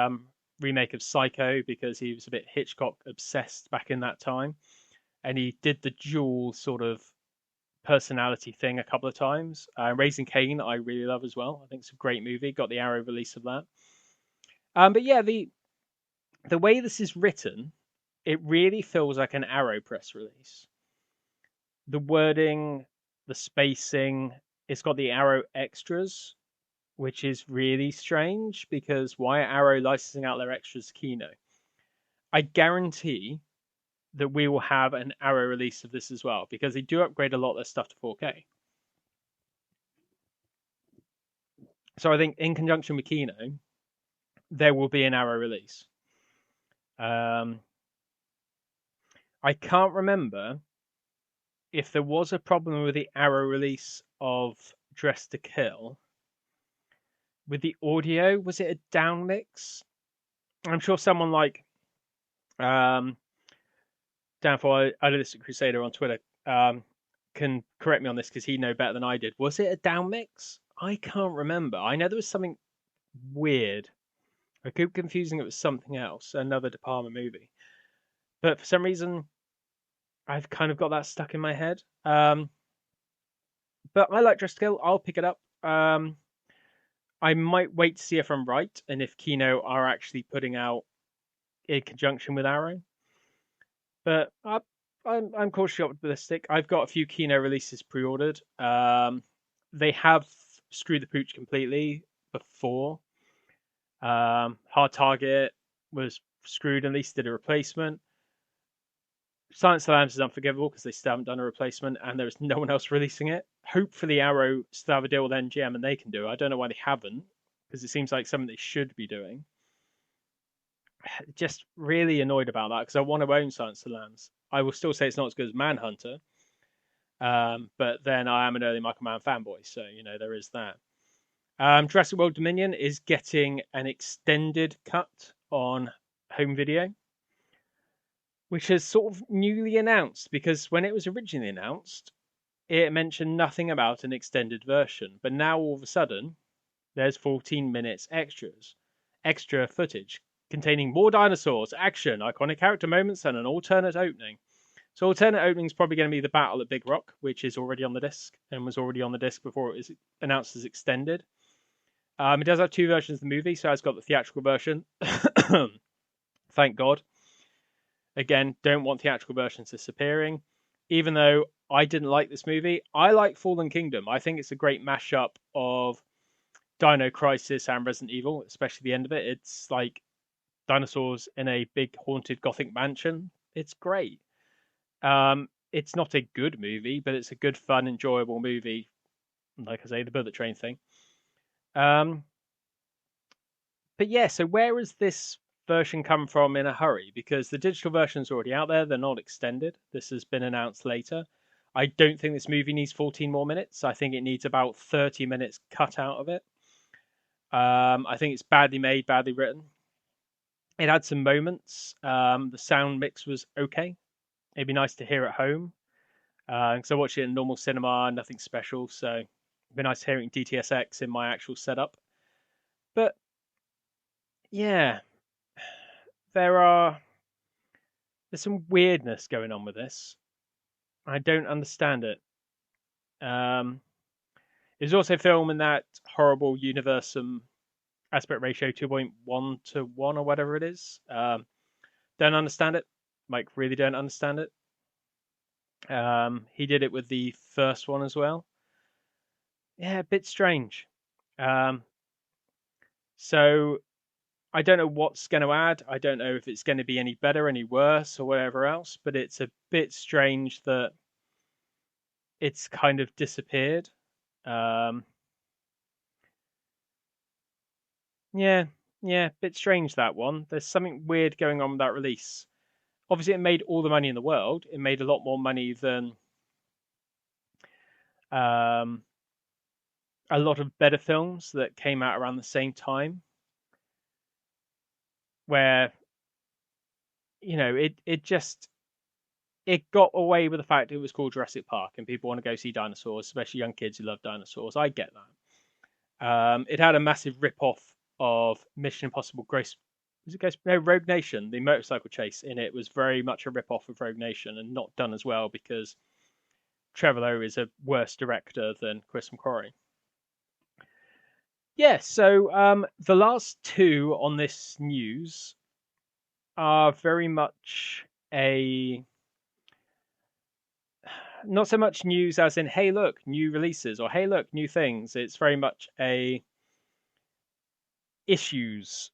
remake of Psycho, because he was a bit Hitchcock obsessed back in that time, and he did the dual sort of personality thing a couple of times. Raising Cain, I really love as well. I think it's a great movie. Got the Arrow release of that. But yeah, the way this is written, it really feels like an Arrow press release. The wording, the spacing, it's got the Arrow extras, which is really strange, because why are Arrow licensing out their extras to Kino? I guarantee that we will have an Arrow release of this as well, because they do upgrade a lot of their stuff to 4K. So I think in conjunction with Kino, there will be an Arrow release. I can't remember if there was a problem with the Arrow release of Dress to Kill. With the audio, was it a down mix? I'm sure someone like Downfall Idealistic Crusader on Twitter can correct me on this, because he know better than I did. Was it a down mix? I can't remember. I know there was something weird. I keep confusing it with something else, another De Palma movie. But for some reason, I've kind of got that stuck in my head. But I like Dress to Kill. I'll pick it up. I might wait to see if I'm right, and if Kino are actually putting out in conjunction with Arrow. But I'm cautiously optimistic. I've got a few Kino releases pre-ordered. They have screwed the pooch completely before. Hard Target was screwed, at least did a replacement. Silence of the Lambs is unforgivable because they still haven't done a replacement, and there is no one else releasing it. Hopefully Arrow still have a deal with MGM and they can do it. I don't know why they haven't, because it seems like something they should be doing. Just really annoyed about that, because I want to own Silence of the Lambs. I will still say it's not as good as Manhunter, but then I am an early Michael Mann fanboy, so there is that. Jurassic World Dominion is getting an extended cut on home video, which is sort of newly announced, because when it was originally announced, it mentioned nothing about an extended version. But now all of a sudden, there's 14 minutes extra footage containing more dinosaurs, action, iconic character moments, and an alternate opening. So alternate opening is probably going to be the Battle at Big Rock, which is already on the disc and was already on the disc before it was announced as extended. It does have two versions of the movie, so it's got the theatrical version. Thank God. Again, don't want theatrical versions disappearing. Even though I didn't like this movie, I like Fallen Kingdom. I think it's a great mashup of Dino Crisis and Resident Evil, especially the end of it. It's like dinosaurs in a big haunted gothic mansion. It's great. It's not a good movie, but it's a good, fun, enjoyable movie. Like I say, the bullet train thing. But yeah, so where has this version come from in a hurry? Because the digital version is already out there. They're not extended. This has been announced later. I don't think this movie needs 14 more minutes. I think it needs about 30 minutes cut out of it. I think it's badly made, badly written. It had some moments. The sound mix was okay. It'd be nice to hear at home. Because I watched it in normal cinema, nothing special. So it'd be nice hearing DTSX in my actual setup. But yeah, there's some weirdness going on with this. I don't understand it. It was also filmed in that horrible Universum aspect ratio 2.1 to 1 or whatever it is. Don't understand it. Like, really don't understand it. He did it with the first one as well. Yeah, a bit strange. So I don't know what's going to add. I don't know if it's going to be any better, any worse, or whatever else. But it's a bit strange that it's kind of disappeared. Yeah, bit strange, that one. There's something weird going on with that release. Obviously, it made all the money in the world. It made a lot more money than Um, a lot of better films that came out around the same time, where it got away with the fact it was called Jurassic Park and people want to go see dinosaurs, especially young kids who love dinosaurs. I get that. It had a massive rip-off of Mission Impossible Ghost. Was it Ghost? No, Rogue Nation. The motorcycle chase in it was very much a rip-off of Rogue Nation and not done as well because Trevor Lowe is a worse director than Chris McQuarrie. Yeah, so the last two on this news are very much a not so much news as in hey look new releases or hey look new things. It's very much a issues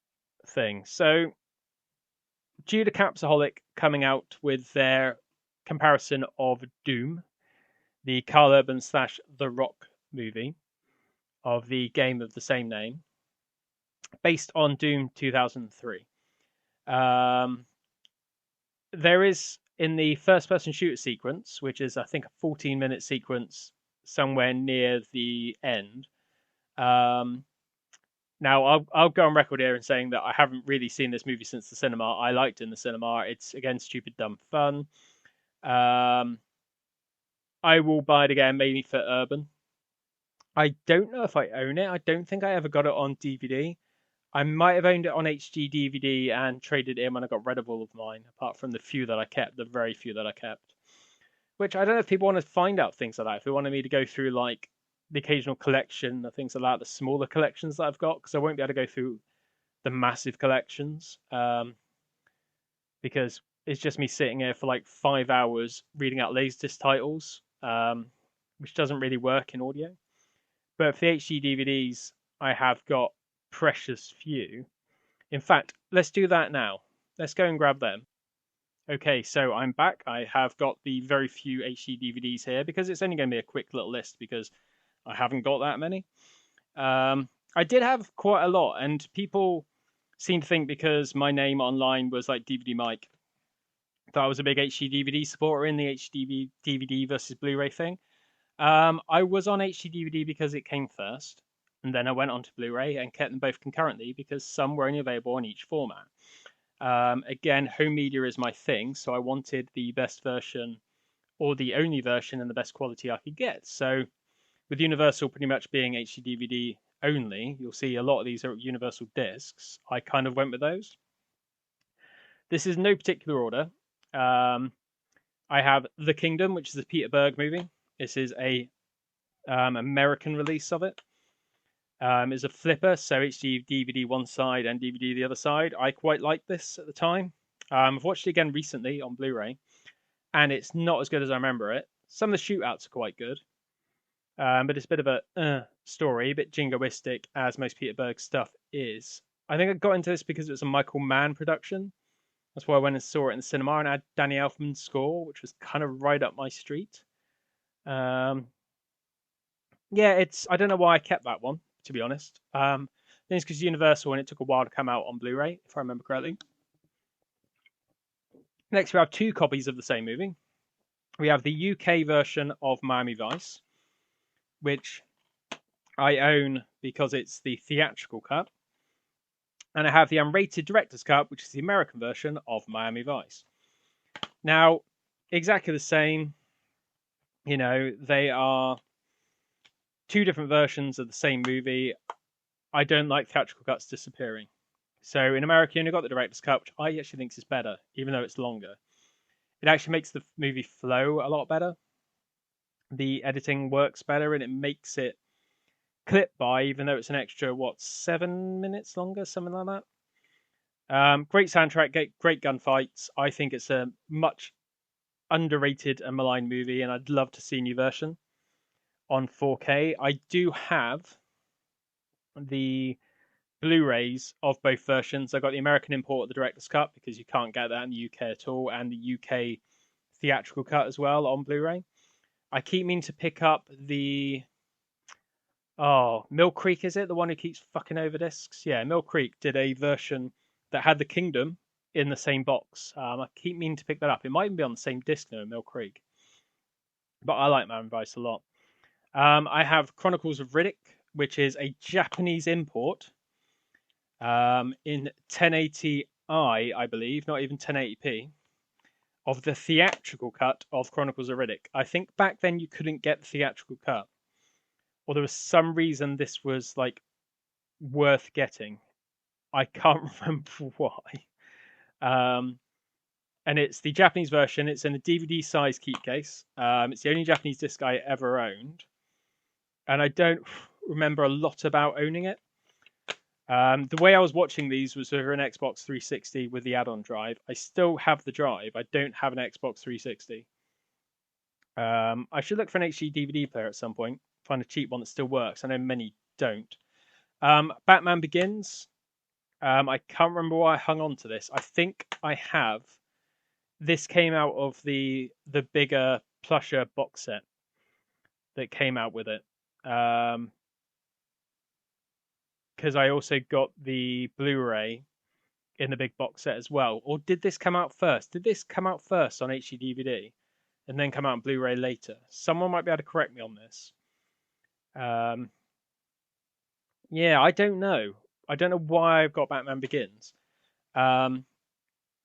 thing. So due to Capsaholic coming out with their comparison of Doom, the Carl Urban / The Rock movie of the game of the same name, based on Doom 2003. There is in the first person shooter sequence, which is I think a 14-minute sequence somewhere near the end. Now I'll go on record here in saying that I haven't really seen this movie since the cinema. I liked it in the cinema. It's again stupid, dumb fun. I will buy it again, maybe for Urban. I don't know if I own it. I don't think I ever got it on DVD. I might have owned it on HD DVD and traded it in when I got rid of all of mine, apart from the few that I kept, the very few that I kept. Which I don't know if people want to find out things like that. If they wanted me to go through like the occasional collection of things like that, the smaller collections that I've got, because I won't be able to go through the massive collections, because it's just me sitting here for like 5 hours reading out Laserdisc titles, which doesn't really work in audio. But for the HD DVDs, I have got precious few. In fact, let's do that now. Let's go and grab them. Okay, so I'm back. I have got the very few HD DVDs here because it's only going to be a quick little list because I haven't got that many. I did have quite a lot, and people seem to think because my name online was like DVD Mike that I was a big HD DVD supporter in the HD DVD versus Blu-ray thing. I was on HD DVD because it came first, and then I went on to Blu-ray and kept them both concurrently because some were only available on each format. Again, home media is my thing, so I wanted the best version or the only version and the best quality I could get. So, with Universal pretty much being HD DVD only, you'll see a lot of these are Universal discs. I kind of went with those. This is no particular order. I have The Kingdom, which is a Peter Berg movie. This is a American release of it. It's a flipper, so HD DVD one side and DVD the other side. I quite liked this at the time. I've watched it again recently on Blu-ray, and it's not as good as I remember it. Some of the shootouts are quite good, but it's a bit of a story, a bit jingoistic, as most Peter Berg stuff is. I think I got into this because it was a Michael Mann production. That's why I went and saw it in the cinema and had Danny Elfman's score, which was kind of right up my street. Yeah, I don't know why I kept that one, to be honest. I think it's because Universal and it took a while to come out on Blu-ray, if I remember correctly. Next, we have two copies of the same movie. We have the UK version of Miami Vice, which I own because it's the theatrical cut. And I have the unrated director's cut, which is the American version of Miami Vice. Now, exactly the same. They are two different versions of the same movie. I don't like theatrical cuts disappearing. So in America, you only got the director's cut, which I actually think is better, even though it's longer. It actually makes the movie flow a lot better. The editing works better, and it makes it clip by, even though it's an extra 7 minutes longer, something like that. Great soundtrack, great gunfights. I think it's a much underrated and maligned movie, and I'd love to see a new version on 4K. I do have the Blu-rays of both versions. I got the American import of the director's cut because you can't get that in the UK at all, and the UK theatrical cut as well on Blu-ray. I keep meaning to pick up the Mill Creek, is it? The one who keeps fucking over discs? Yeah, Mill Creek did a version that had the Kingdom in the same box. I keep meaning to pick that up. It might even be on the same disc now, Mill Creek. But I like Miami Vice a lot. I have Chronicles of Riddick, which is a Japanese import in 1080i, I believe, not even 1080p, of the theatrical cut of Chronicles of Riddick. I think back then you couldn't get the theatrical cut, or there was some reason this was like worth getting. I can't remember why. And it's the Japanese version. It's in a DVD size keep case. It's the only Japanese disc I ever owned, and I don't remember a lot about owning it. The way I was watching these was over an Xbox 360 with the add-on drive. I still have the drive. I don't have an Xbox 360. I should look for an HD DVD player at some point. Find a cheap one that still works. I know many don't. Batman Begins. I can't remember why I hung on to this. I think I have. This came out of the bigger plusher box set that came out with it. Because I also got the Blu-ray in the big box set as well. Or did this come out first? Did this come out first on HD DVD and then come out on Blu-ray later? Someone might be able to correct me on this. Yeah, I don't know. I don't know why I've got Batman Begins. I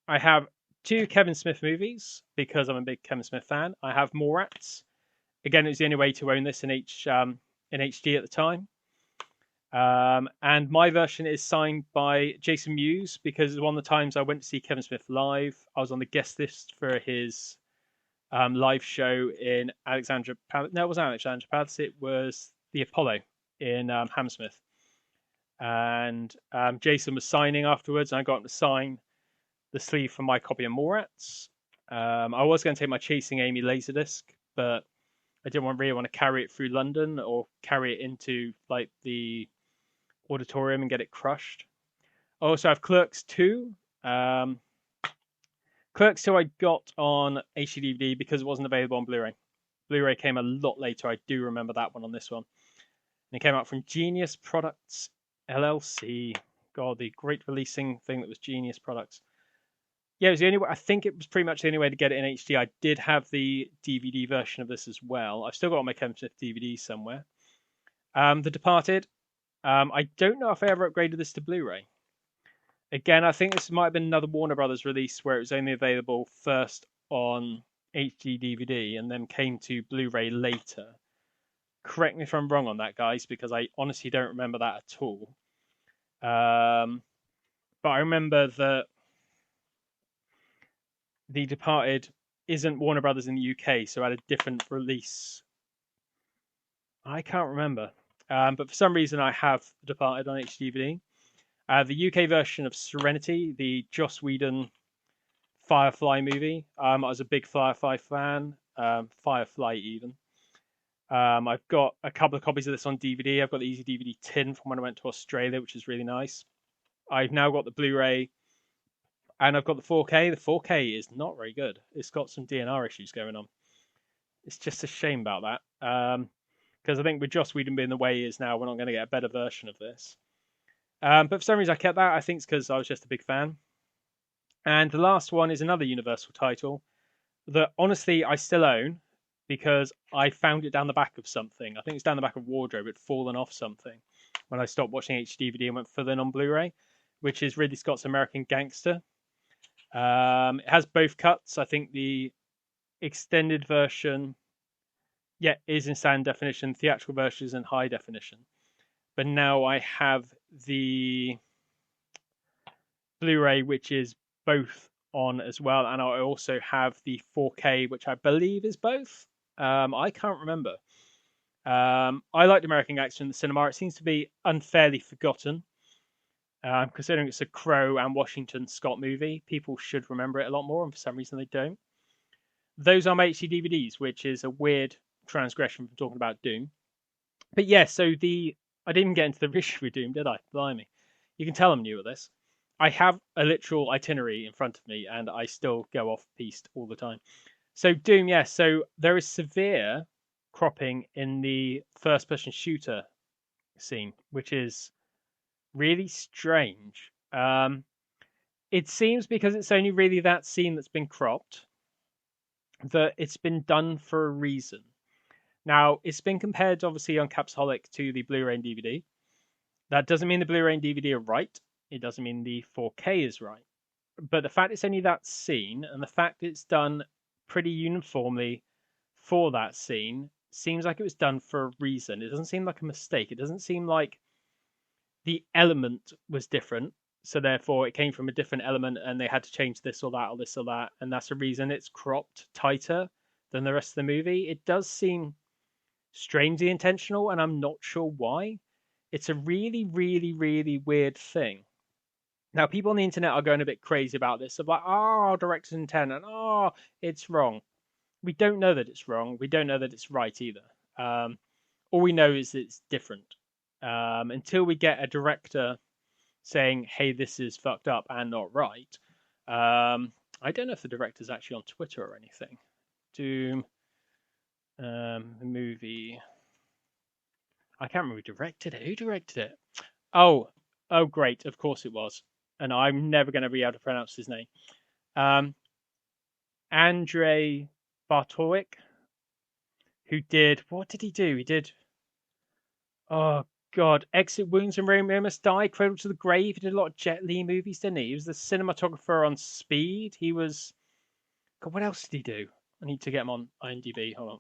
have 2 Kevin Smith movies because I'm a big Kevin Smith fan. I have Mallrats. Again, it was the only way to own this in HD at the time. And my version is signed by Jason Mewes because one of the times I went to see Kevin Smith live, I was on the guest list for his live show in Alexandra Palace. No, it wasn't Alexandra Palace. It was the Apollo in Hammersmith. And Jason was signing afterwards, and I got him to sign the sleeve for my copy of Mallrats. I was going to take my Chasing Amy Laserdisc, but I didn't really want to carry it through London or carry it into like the auditorium and get it crushed. I also have Clerks 2. Clerks 2 I got on HD DVD because it wasn't available on Blu-ray. Blu-ray came a lot later. I do remember that one on this one. And it came out from Genius Products LLC. God, the great releasing thing that was Genius Products. Yeah, it was the only way. I think it was pretty much the only way to get it in HD. I did have the DVD version of this as well. I've still got all my Kevin Smith DVDs somewhere. The Departed. I don't know if I ever upgraded this to Blu-ray. Again, I think this might have been another Warner Brothers release where it was only available first on HD DVD and then came to Blu-ray later. Correct me if I'm wrong on that, guys, because I honestly don't remember that at all. But I remember that The Departed isn't Warner Brothers in the UK, so it had a different release. I can't remember. But for some reason, I have Departed on HD DVD. The UK version of Serenity, the Joss Whedon Firefly movie. I was a big Firefly fan, Firefly even. I've got a couple of copies of this on DVD. I've got the Easy DVD tin from when I went to Australia, which is really nice. I've now got the Blu-ray, and I've got the 4K. The 4K is not very good. It's got some DNR issues going on. It's just a shame about that. Because I think with Joss Whedon being the way he is now, we're not going to get a better version of this. But for some reason, I kept that. I think it's because I was just a big fan. And the last one is another Universal title that honestly I still own because I found it down the back of something. I think it's down the back of wardrobe. It'd fallen off something when I stopped watching HD and went full in on Blu-ray, which is Ridley Scott's American Gangster. It has both cuts. I think the extended version, is in standard definition. Theatrical version is in high definition. But now I have the Blu-ray, which is both on as well, and I also have the 4K, which I believe is both. I can't remember. I liked American Gangster in the cinema. It seems to be unfairly forgotten. Considering it's a Crow and Washington Scott movie, people should remember it a lot more, and for some reason they don't. Those are my HD DVDs, which is a weird transgression from talking about Doom. But yeah, so I didn't even get into the issue with Doom, did I? Blimey. You can tell I'm new at this. I have a literal itinerary in front of me, and I still go off piste all the time. So Doom, yes. So there is severe cropping in the first-person shooter scene, which is really strange. It seems because it's only really that scene that's been cropped that it's been done for a reason. Now, it's been compared, obviously, on Capsaholic to the Blu-ray and DVD. That doesn't mean the Blu-ray and DVD are right. It doesn't mean the 4K is right. But the fact it's only that scene, and the fact it's done pretty uniformly for that scene, seems like it was done for a reason. It doesn't seem like a mistake. It doesn't seem like the element was different, so therefore it came from a different element and they had to change this or that or this or that, and that's the reason it's cropped tighter than the rest of the movie. It does seem strangely intentional, and I'm not sure why. It's a really, really, really weird thing. Now, people on the internet are going a bit crazy about this, of like, oh, director's intent, and oh, it's wrong. We don't know that it's wrong. We don't know that it's right either. All we know is it's different. Until we get a director saying, "Hey, this is fucked up and not right." I don't know if the director's actually on Twitter or anything. Doom movie. I can't remember who directed it. Who directed it? Oh, oh, great! Of course it was. And I'm never going to be able to pronounce his name. Andrei Bartowik, who did, what did he do? He did, oh God, Exit Wounds and Romeo Must Die, Cradle to the Grave. He did a lot of Jet Li movies, didn't he? He was the cinematographer on Speed. He was, God, what else did he do? I need to get him on IMDb. Hold on.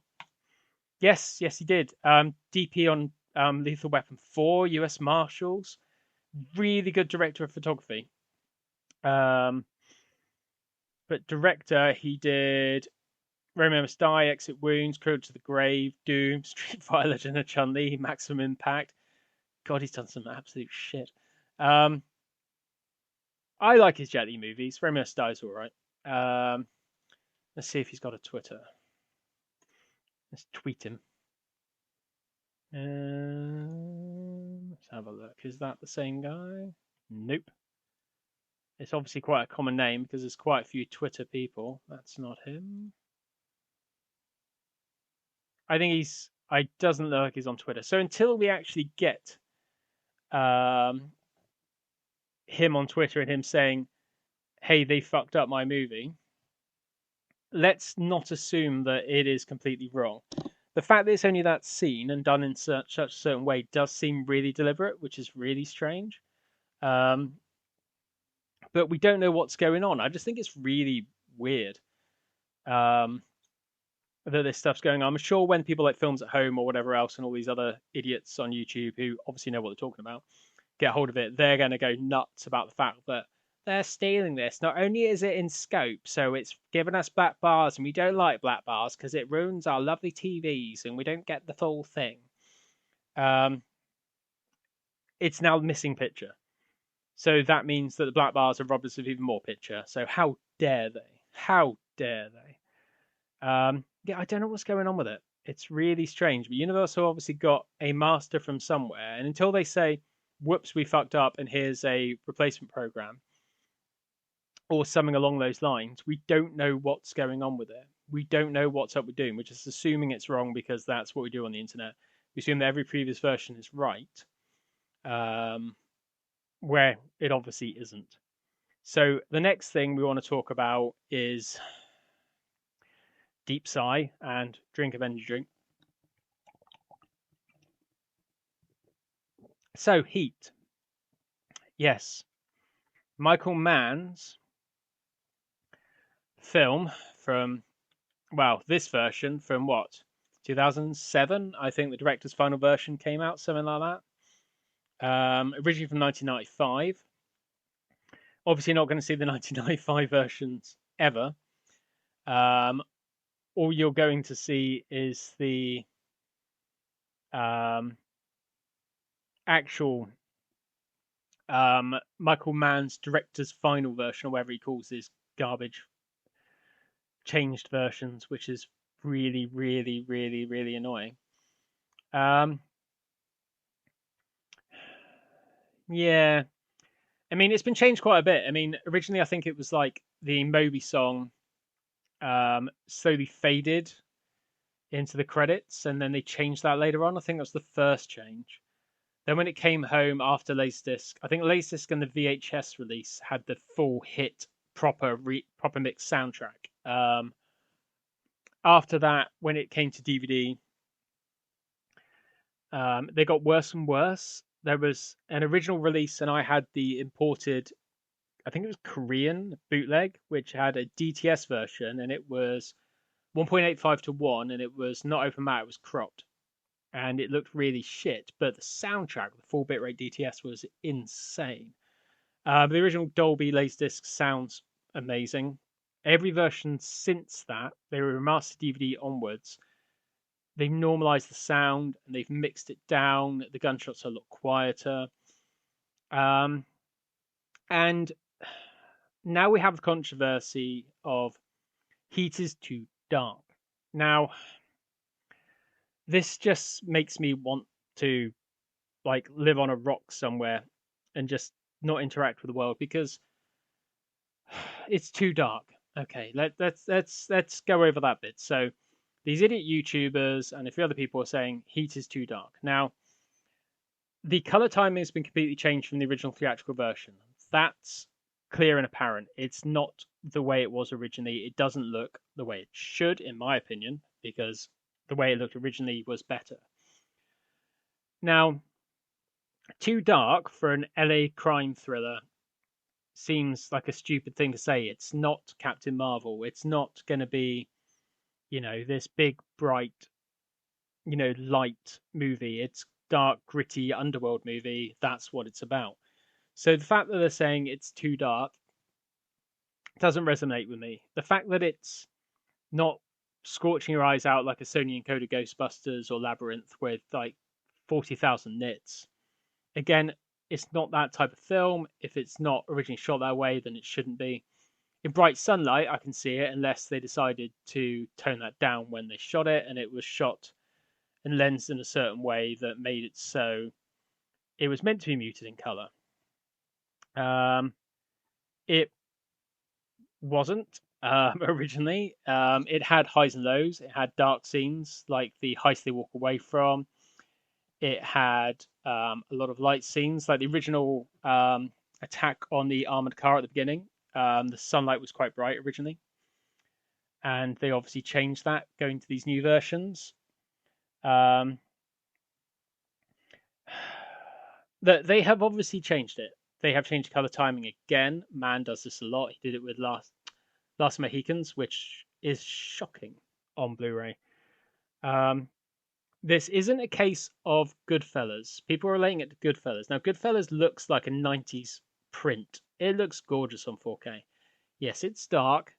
Yes, yes, he did. DP on Lethal Weapon 4, US Marshals. Really good director of photography. But director, he did Romeo Must Die, Exit Wounds, Cradle to the Grave, Doom, Street Fighter Legend of Chun-Li, Maximum Impact. God, he's done some absolute shit. I like his Jet Li movies. Romeo Must Die is all right. Let's see if he's got a Twitter. Let's tweet him. Let's have a look. Is that the same guy? Nope. It's obviously quite a common name because there's quite a few Twitter people. That's not him. I think he's. I doesn't look like he's on Twitter. So until we actually get him on Twitter and him saying, "Hey, they fucked up my movie," let's not assume that it is completely wrong. The fact that it's only that scene and done in such a certain way does seem really deliberate, which is really strange. But we don't know what's going on. I just think it's really weird that this stuff's going on. I'm sure when people like Films at Home or whatever else and all these other idiots on YouTube who obviously know what they're talking about get hold of it, they're going to go nuts about the fact that they're stealing this. Not only is it in scope, so it's given us black bars, and we don't like black bars because it ruins our lovely TVs and we don't get the full thing. It's now missing picture. So that means that the black bars are robbers of even more picture. So how dare they? How dare they? Yeah, I don't know what's going on with it. It's really strange. But Universal obviously got a master from somewhere, and until they say, "Whoops, we fucked up, and here's a replacement program," or something along those lines, we don't know what's going on with it. We don't know what's up with Doom. We're just assuming it's wrong because that's what we do on the internet. We assume that every previous version is right, where it obviously isn't. So the next thing we want to talk about is deep sigh and drink of energy drink. So Heat. Yes. Michael Mann's film from, well, this version from what? 2007? I think the director's final version came out, something like that. Originally from 1995. Obviously not going to see the 1995 versions ever. All you're going to see is the actual Michael Mann's director's final version, or whatever he calls his garbage changed versions, which is really, really, really, really annoying. Yeah, I mean, it's been changed quite a bit. I mean, originally I think it was like the Moby song slowly faded into the credits, and then they changed that later on. I think that was the first change. Then when it came home after Laserdisc, I think Laserdisc and the VHS release had the full hit proper mix soundtrack. After that, when it came to DVD, They got worse and worse. There was an original release, and I had the imported, I think it was Korean bootleg, which had a DTS version, and it was 1.85 to 1, and it was not open matte, it was cropped. And it looked really shit, but the soundtrack, the full bitrate DTS, was insane. The original Dolby Laserdisc sounds amazing. Every version since that, they were remastered DVD onwards. They've normalized the sound and they've mixed it down. The gunshots are a lot quieter. Um, and now we have the controversy of Heat is too dark. Now, this just makes me want to like live on a rock somewhere and just not interact with the world because it's too dark. Okay, let's go over that bit. So these idiot YouTubers and a few other people are saying Heat is too dark. Now, the color timing has been completely changed from the original theatrical version. That's clear and apparent. It's not the way it was originally. It doesn't look the way it should, in my opinion, because the way it looked originally was better. Now, too dark for an LA crime thriller seems like a stupid thing to say. It's not Captain Marvel. It's not going to be, this big, bright, light movie. It's dark, gritty underworld movie. That's what it's about. So the fact that they're saying it's too dark doesn't resonate with me. The fact that it's not scorching your eyes out like a Sony encoded Ghostbusters or Labyrinth with like 40,000 nits. Again, it's not that type of film. If it's not originally shot that way, then it shouldn't be. In bright sunlight, I can see it unless they decided to tone that down when they shot it and it was shot and lensed in a certain way that made it so it was meant to be muted in color. It wasn't originally. It had highs and lows. It had dark scenes like the heist they walk away from. It had a lot of light scenes, like the original attack on the armored car at the beginning. The sunlight was quite bright originally, and they obviously changed that going to these new versions. They have obviously changed it. They have changed color timing again. Mann does this a lot. He did it with Last Mohicans, which is shocking on Blu-ray. This isn't a case of Goodfellas. People are relating it to Goodfellas. Now, Goodfellas looks like a 90s print. It looks gorgeous on 4K. Yes, it's dark.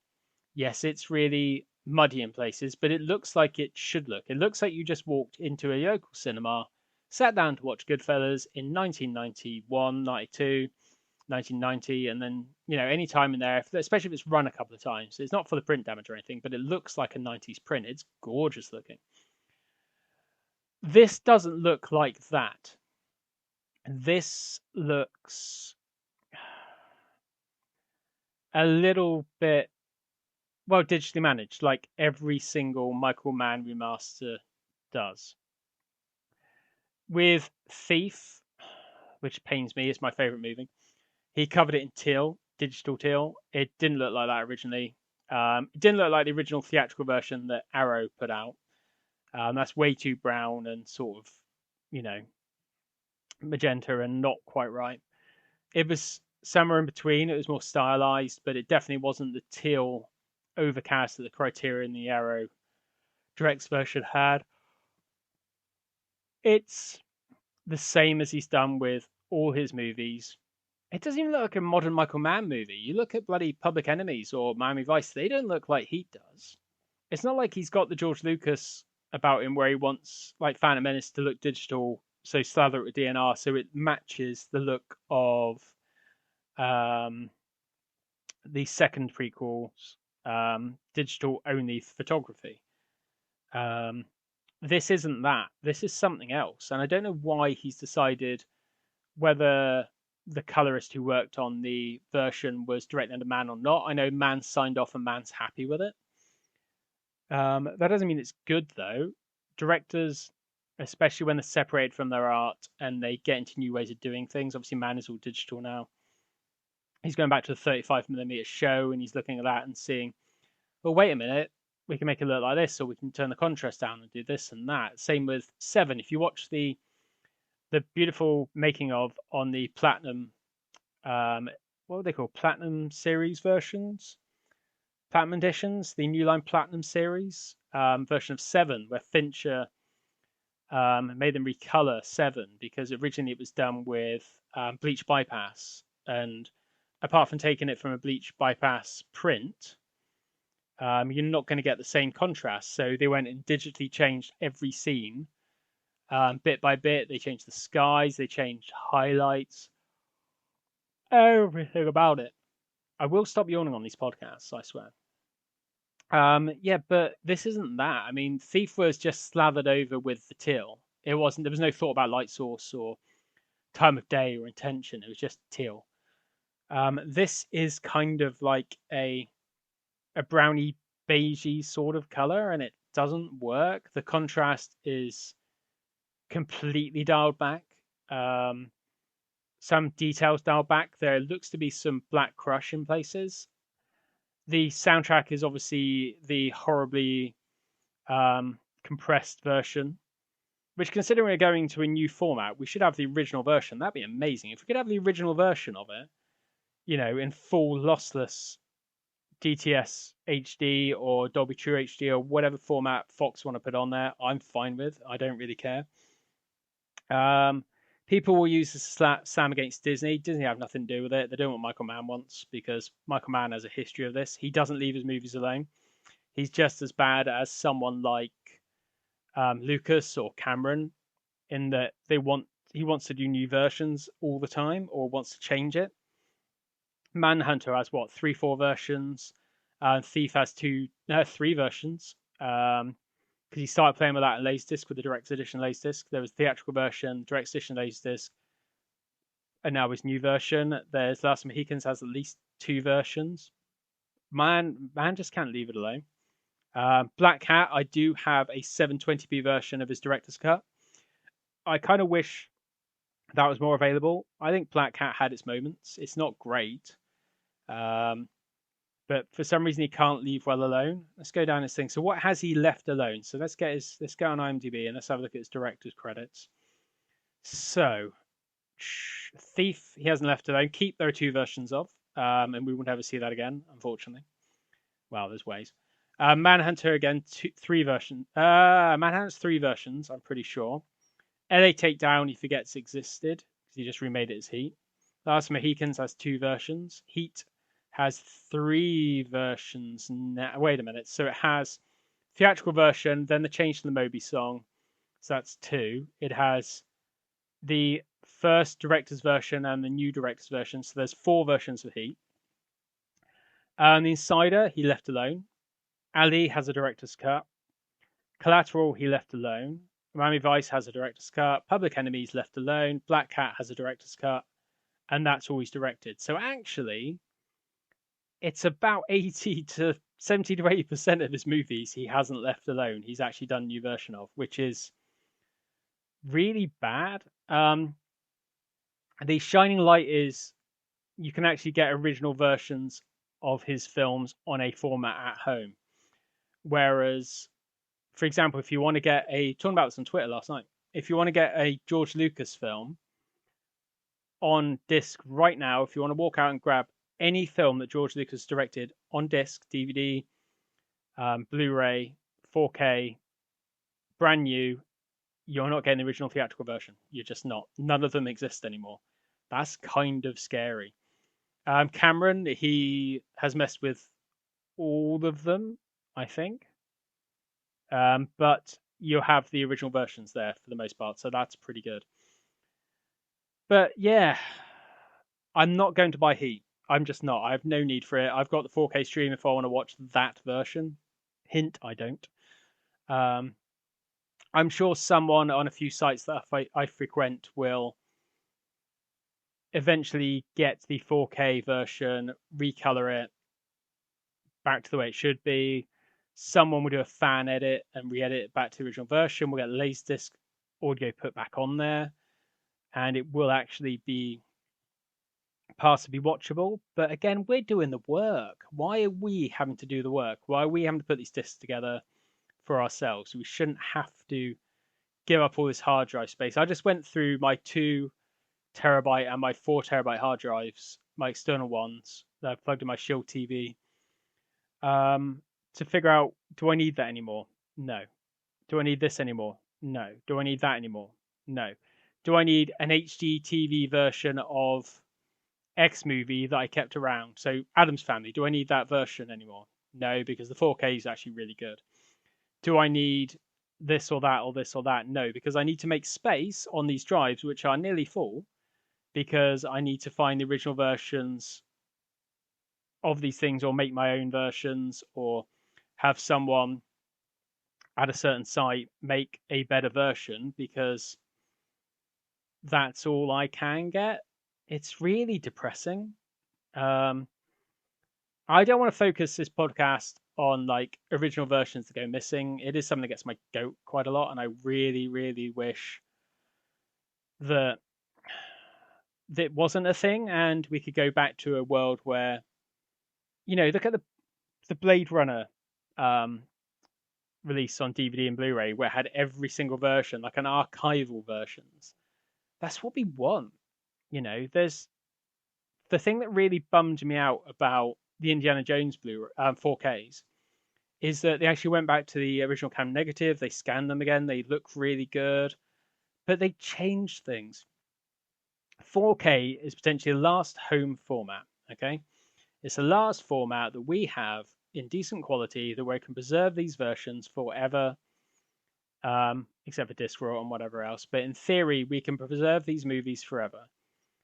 Yes, it's really muddy in places, but it looks like it should look. It looks like you just walked into a local cinema, sat down to watch Goodfellas in 1991, 92, 1990, and then, any time in there, especially if it's run a couple of times. It's not for the print damage or anything, but it looks like a 90s print. It's gorgeous looking. This doesn't look like that. This looks a little bit, well, digitally managed, like every single Michael Mann remaster does. With Thief, which pains me, it's my favorite movie. He covered it in teal, digital teal. It didn't look like that originally. It didn't look like the original theatrical version that Arrow put out. That's way too brown and sort of, magenta and not quite right. It was somewhere in between. It was more stylized, but it definitely wasn't the teal overcast that the Criterion and the Arrow Directs version had. It's the same as he's done with all his movies. It doesn't even look like a modern Michael Mann movie. You look at bloody Public Enemies or Miami Vice, they don't look like Heat does. It's not like he's got the George Lucas about him where he wants like Phantom Menace to look digital, so slather it with DNR so it matches the look of the second prequel's digital only photography. This isn't that. This is something else, and I don't know why he's decided whether the colorist who worked on the version was directly under Mann or not. I know Mann signed off and Mann's happy with it. That doesn't mean it's good though. Directors, especially when they're separated from their art and they get into new ways of doing things. Obviously, Mann is all digital now. He's going back to the 35mm show and he's looking at that and seeing, well, wait a minute, we can make it look like this, or we can turn the contrast down and do this and that. Same with Seven. If you watch the the beautiful making of on the Platinum, um, what were they called? Platinum series versions, Platinum editions, the New Line Platinum series version of Seven, where Fincher made them recolor Seven because originally it was done with bleach bypass, and apart from taking it from a bleach bypass print, you're not going to get the same contrast. So they went and digitally changed every scene bit by bit. They changed the skies, they changed highlights, everything about it. I will stop yawning on these podcasts, I swear. Yeah, but this isn't that. I mean, Thief was just slathered over with the teal. It wasn't. There was no thought about light source or time of day or intention. It was just teal. This is kind of like a browny beigey sort of color, and it doesn't work. The contrast is completely dialed back. Um, some details dialed back. There looks to be some black crush in places. The soundtrack is obviously the horribly compressed version, which, considering we're going to a new format, we should have the original version. That'd be amazing. If we could have the original version of it, in full lossless DTS HD or Dolby True HD or whatever format Fox want to put on there, I'm fine with. I don't really care. People will use the slam against Disney. Disney have nothing to do with it. They're doing what Michael Mann wants because Michael Mann has a history of this. He doesn't leave his movies alone. He's just as bad as someone like Lucas or Cameron in that he wants to do new versions all the time or wants to change it. Manhunter has what, 3-4 versions. Thief has three versions. Because he started playing with that in Laserdisc with the Director's Edition Laserdisc. There was theatrical version, Director's Edition Laserdisc, and now his new version. There's Last Mohicans has at least 2 versions. Man just can't leave it alone. Black Cat, I do have a 720p version of his director's cut. I kind of wish that was more available. I think Black Cat had its moments. It's not great, but for some reason he can't leave well alone. Let's go down this thing. So what has he left alone? So let's go on IMDb and let's have a look at his director's credits. So Thief, he hasn't left alone. Keep, there are 2 versions of, and we won't ever see that again, unfortunately. Well, there's ways. Manhunter again, 3 versions. Manhunter's 3 versions, I'm pretty sure. LA Takedown, he forgets existed because he just remade it as Heat. Last Mohicans has 2 versions. Heat has 3 versions now. Wait a minute. So it has theatrical version, then the change to the Moby song. So that's 2. It has the first director's version and the new director's version. So there's 4 versions of Heat. The Insider, he left alone. Ali has a director's cut. Collateral, he left alone. Miami Vice has a director's cut. Public Enemies left alone. Black Cat has a director's cut. And that's all he's directed. So actually, it's about 70 to 80% of his movies he hasn't left alone. He's actually done a new version of, which is really bad. The shining light is you can actually get original versions of his films on a format at home. Whereas, for example, if you want to get talking about this on Twitter last night, if you want to get a George Lucas film on disc right now, if you want to walk out and grab any film that George Lucas directed on disc, DVD, Blu-ray, 4K, brand new, you're not getting the original theatrical version. You're just not. None of them exist anymore. That's kind of scary. Cameron, he has messed with all of them, I think. But you have the original versions there for the most part, so that's pretty good. But yeah, I'm not going to buy Heat. I'm just not. I have no need for it. I've got the 4K stream if I want to watch that version. Hint, I don't. I'm sure someone on a few sites that I frequent will eventually get the 4K version, recolor it back to the way it should be. Someone will do a fan edit and re-edit it back to the original version. We'll get Laserdisc audio put back on there, and it will actually be passably watchable. But again, we're doing the work. Why are we having to do the work? Why are we having to put these discs together for ourselves? We shouldn't have to give up all this hard drive space. I just went through my 2 terabyte and my 4 terabyte hard drives, my external ones that I plugged in my Shield TV, to figure out, do I need that anymore? No. Do I need this anymore? No. Do I need that anymore? No. Do I need an HD TV version of X movie that I kept around? So Addams Family, do I need that version anymore? No, because the 4K is actually really good. Do I need this or that or this or that? No, because I need to make space on these drives, which are nearly full, because I need to find the original versions of these things, or make my own versions, or have someone at a certain site make a better version, because that's all I can get. It's really depressing. Um, I don't want to focus this podcast on like original versions that go missing. It is something that gets my goat quite a lot, and I really, really wish that that wasn't a thing, and we could go back to a world where, look at the Blade Runner um, release on DVD and Blu-ray, where it had every single version, like an archival versions. That's what we want. There's the thing that really bummed me out about the Indiana Jones Blu 4Ks is that they actually went back to the original Canon negative. They scanned them again. They look really good, but they changed things. 4K is potentially the last home format. Okay, it's the last format that we have in decent quality that we can preserve these versions forever, except for disc raw and whatever else. But in theory, we can preserve these movies forever.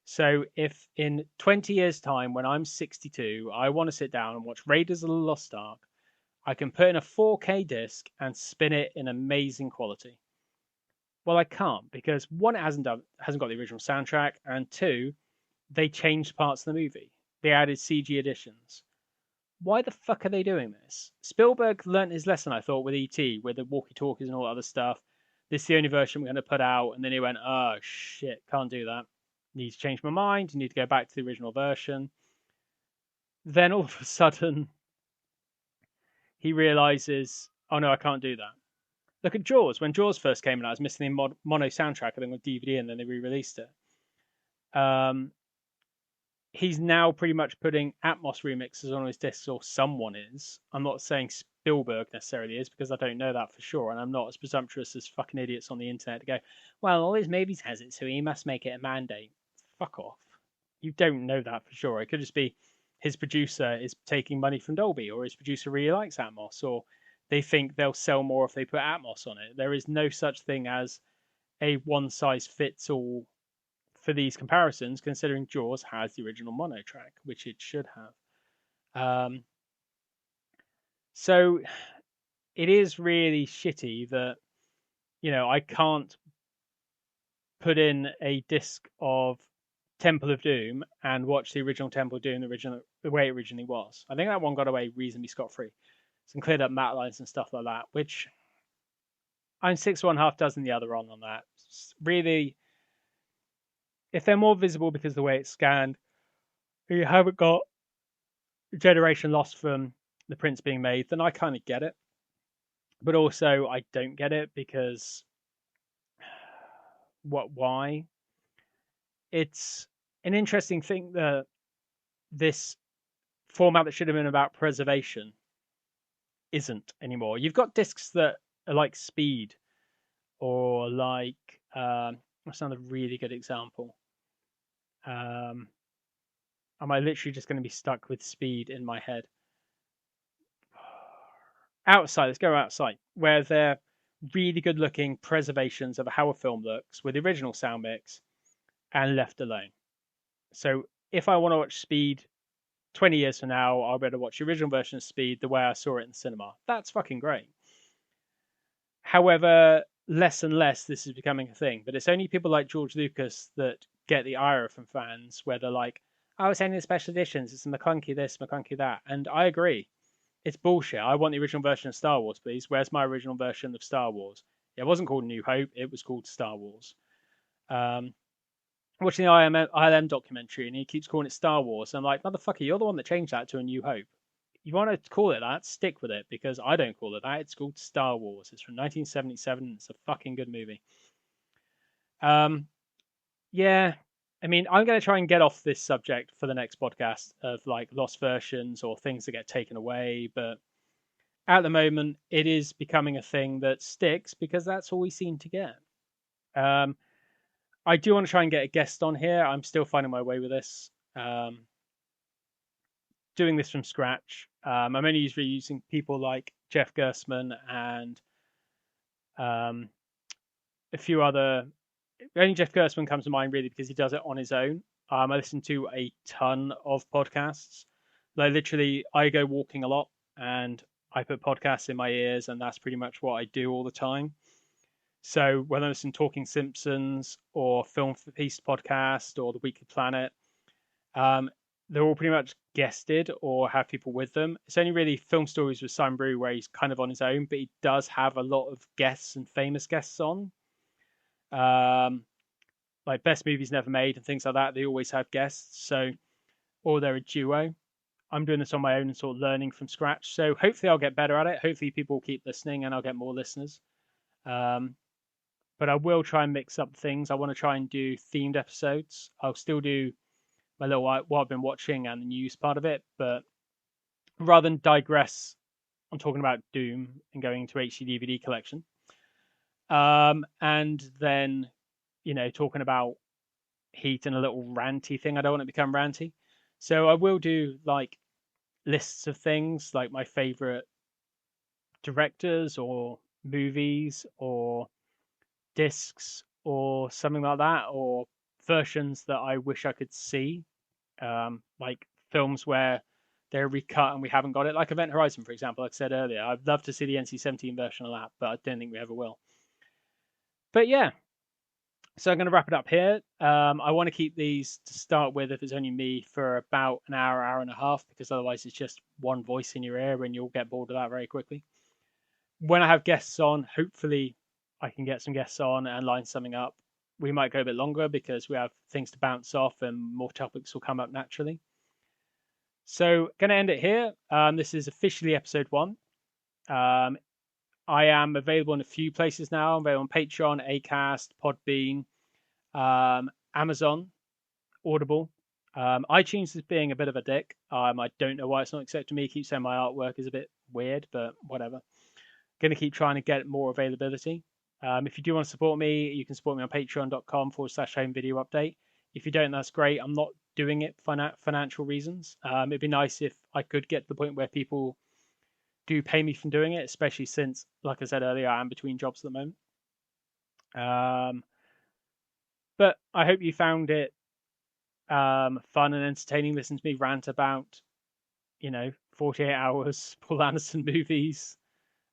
So if in 20 years' time, when I'm 62, I want to sit down and watch Raiders of the Lost Ark, I can put in a 4K disc and spin it in amazing quality. Well, I can't, because one, it hasn't got the original soundtrack, and two, they changed parts of the movie. They added CG additions. Why the fuck are they doing this? Spielberg learnt his lesson, I thought, with ET, with the walkie-talkies and all that other stuff. This is the only version we're going to put out, and then he went, oh shit, can't do that. Need to change my mind. Need to go back to the original version. Then all of a sudden, he realizes, oh no, I can't do that. Look at Jaws. When Jaws first came out, I was missing the mono soundtrack, I think, on DVD, and then they re-released it. He's now pretty much putting Atmos remixes on his discs, or someone is. I'm not saying Spielberg necessarily is, because I don't know that for sure, and I'm not as presumptuous as fucking idiots on the internet to go, well, all his movies has it, so he must make it a mandate. Fuck off. You don't know that for sure. It could just be his producer is taking money from Dolby, or his producer really likes Atmos, or they think they'll sell more if they put Atmos on it. There is no such thing as a one size fits all for these comparisons, considering Jaws has the original mono track, which it should have. So it is really shitty that, I can't put in a disc of Temple of Doom and watch the original Temple of Doom the way it originally was. I think that one got away reasonably scot-free. Some cleared up matte lines and stuff like that, which I'm 6 1/2 dozen the other on that. Really, if they're more visible because of the way it's scanned, you haven't got generation lost from the prints being made, then I kind of get it. But also, I don't get it because why? It's an interesting thing that this format that should have been about preservation isn't anymore. You've got discs that are like Speed, or like that's another really good example. Am I literally just going to be stuck with Speed in my head? Outside, let's go outside, where they're really good looking preservations of how a film looks with the original sound mix and left alone. So if I want to watch Speed 20 years from now, I'll be able to watch the original version of Speed the way I saw it in the cinema. That's fucking great. However, less and less this is becoming a thing, but it's only people like George Lucas that get the ire from fans, where they're like, oh, it's only the special editions, it's McClunky this, McClunky that. And I agree. It's bullshit. I want the original version of Star Wars, please. Where's my original version of Star Wars? It wasn't called New Hope, it was called Star Wars. Watching the ILM documentary, and he keeps calling it Star Wars. I'm like, motherfucker, you're the one that changed that to A New Hope. you want to call it that, stick with it, because I don't call it that. It's called Star Wars. It's from 1977. It's a fucking good movie. Um, yeah, I mean, I'm going to try and get off this subject for the next podcast of like lost versions or things that get taken away, but at the moment, it is becoming a thing that sticks because that's all we seem to get. Um, I do want to try and get a guest on here. I'm still finding my way with this. Doing this from scratch. I'm only usually using people like Jeff Gersman and a few other. Only Jeff Gersman comes to mind really because he does it on his own. I listen to a ton of podcasts. Like literally, I go walking a lot and I put podcasts in my ears, and that's pretty much what I do all the time. So whether it's in Talking Simpsons or Film Feast podcast or The Weekly Planet, um, they're all pretty much guested or have people with them. It's only really Film Stories with Simon Brew where he's kind of on his own, but he does have a lot of guests and famous guests on. Like Best Movies Never Made and things like that. They always have guests. So, or they're a duo. I'm doing this on my own and sort of learning from scratch. So hopefully I'll get better at it. Hopefully people will keep listening and I'll get more listeners. But I will try and mix up things. I want to try and do themed episodes. I'll still do my little what I've been watching and the news part of it, but rather than digress on talking about Doom and going into HD DVD collection, and then talking about Heat and a little ranty thing. I don't want to become ranty, so I will do like lists of things like my favorite directors or movies or discs or something like that, or versions that I wish I could see, like films where they're recut and we haven't got it, like Event Horizon, for example. Like I said earlier, I'd love to see the NC-17 version of that, but I don't think we ever will. But yeah, so I'm going to wrap it up here. I want to keep these to start with, if it's only me, for about an hour, hour and a half, because otherwise it's just one voice in your ear and you'll get bored of that very quickly. When I have guests on, hopefully I can get some guests on and line something up. We might go a bit longer because we have things to bounce off and more topics will come up naturally. So, going to end it here. This is officially episode 1. I am available in a few places now. I'm available on Patreon, Acast, Podbean, Amazon, Audible. iTunes is being a bit of a dick. I don't know why it's not accepting me. Keep saying my artwork is a bit weird, but whatever. Going to keep trying to get more availability. If you do want to support me, you can support me on patreon.com/home video update. If you don't, that's great. I'm not doing it for financial reasons. It'd be nice if I could get to the point where people do pay me from doing it, especially since, like I said earlier, I am between jobs at the moment. But I hope you found it fun and entertaining. Listen to me rant about, 48 Hours, Paul Anderson movies,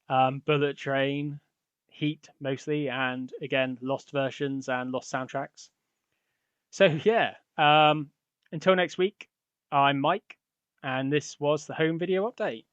Bullet Train, Heat mostly, and again, lost versions and lost soundtracks. So yeah, until next week, I'm Mike, and this was the Home Video Update.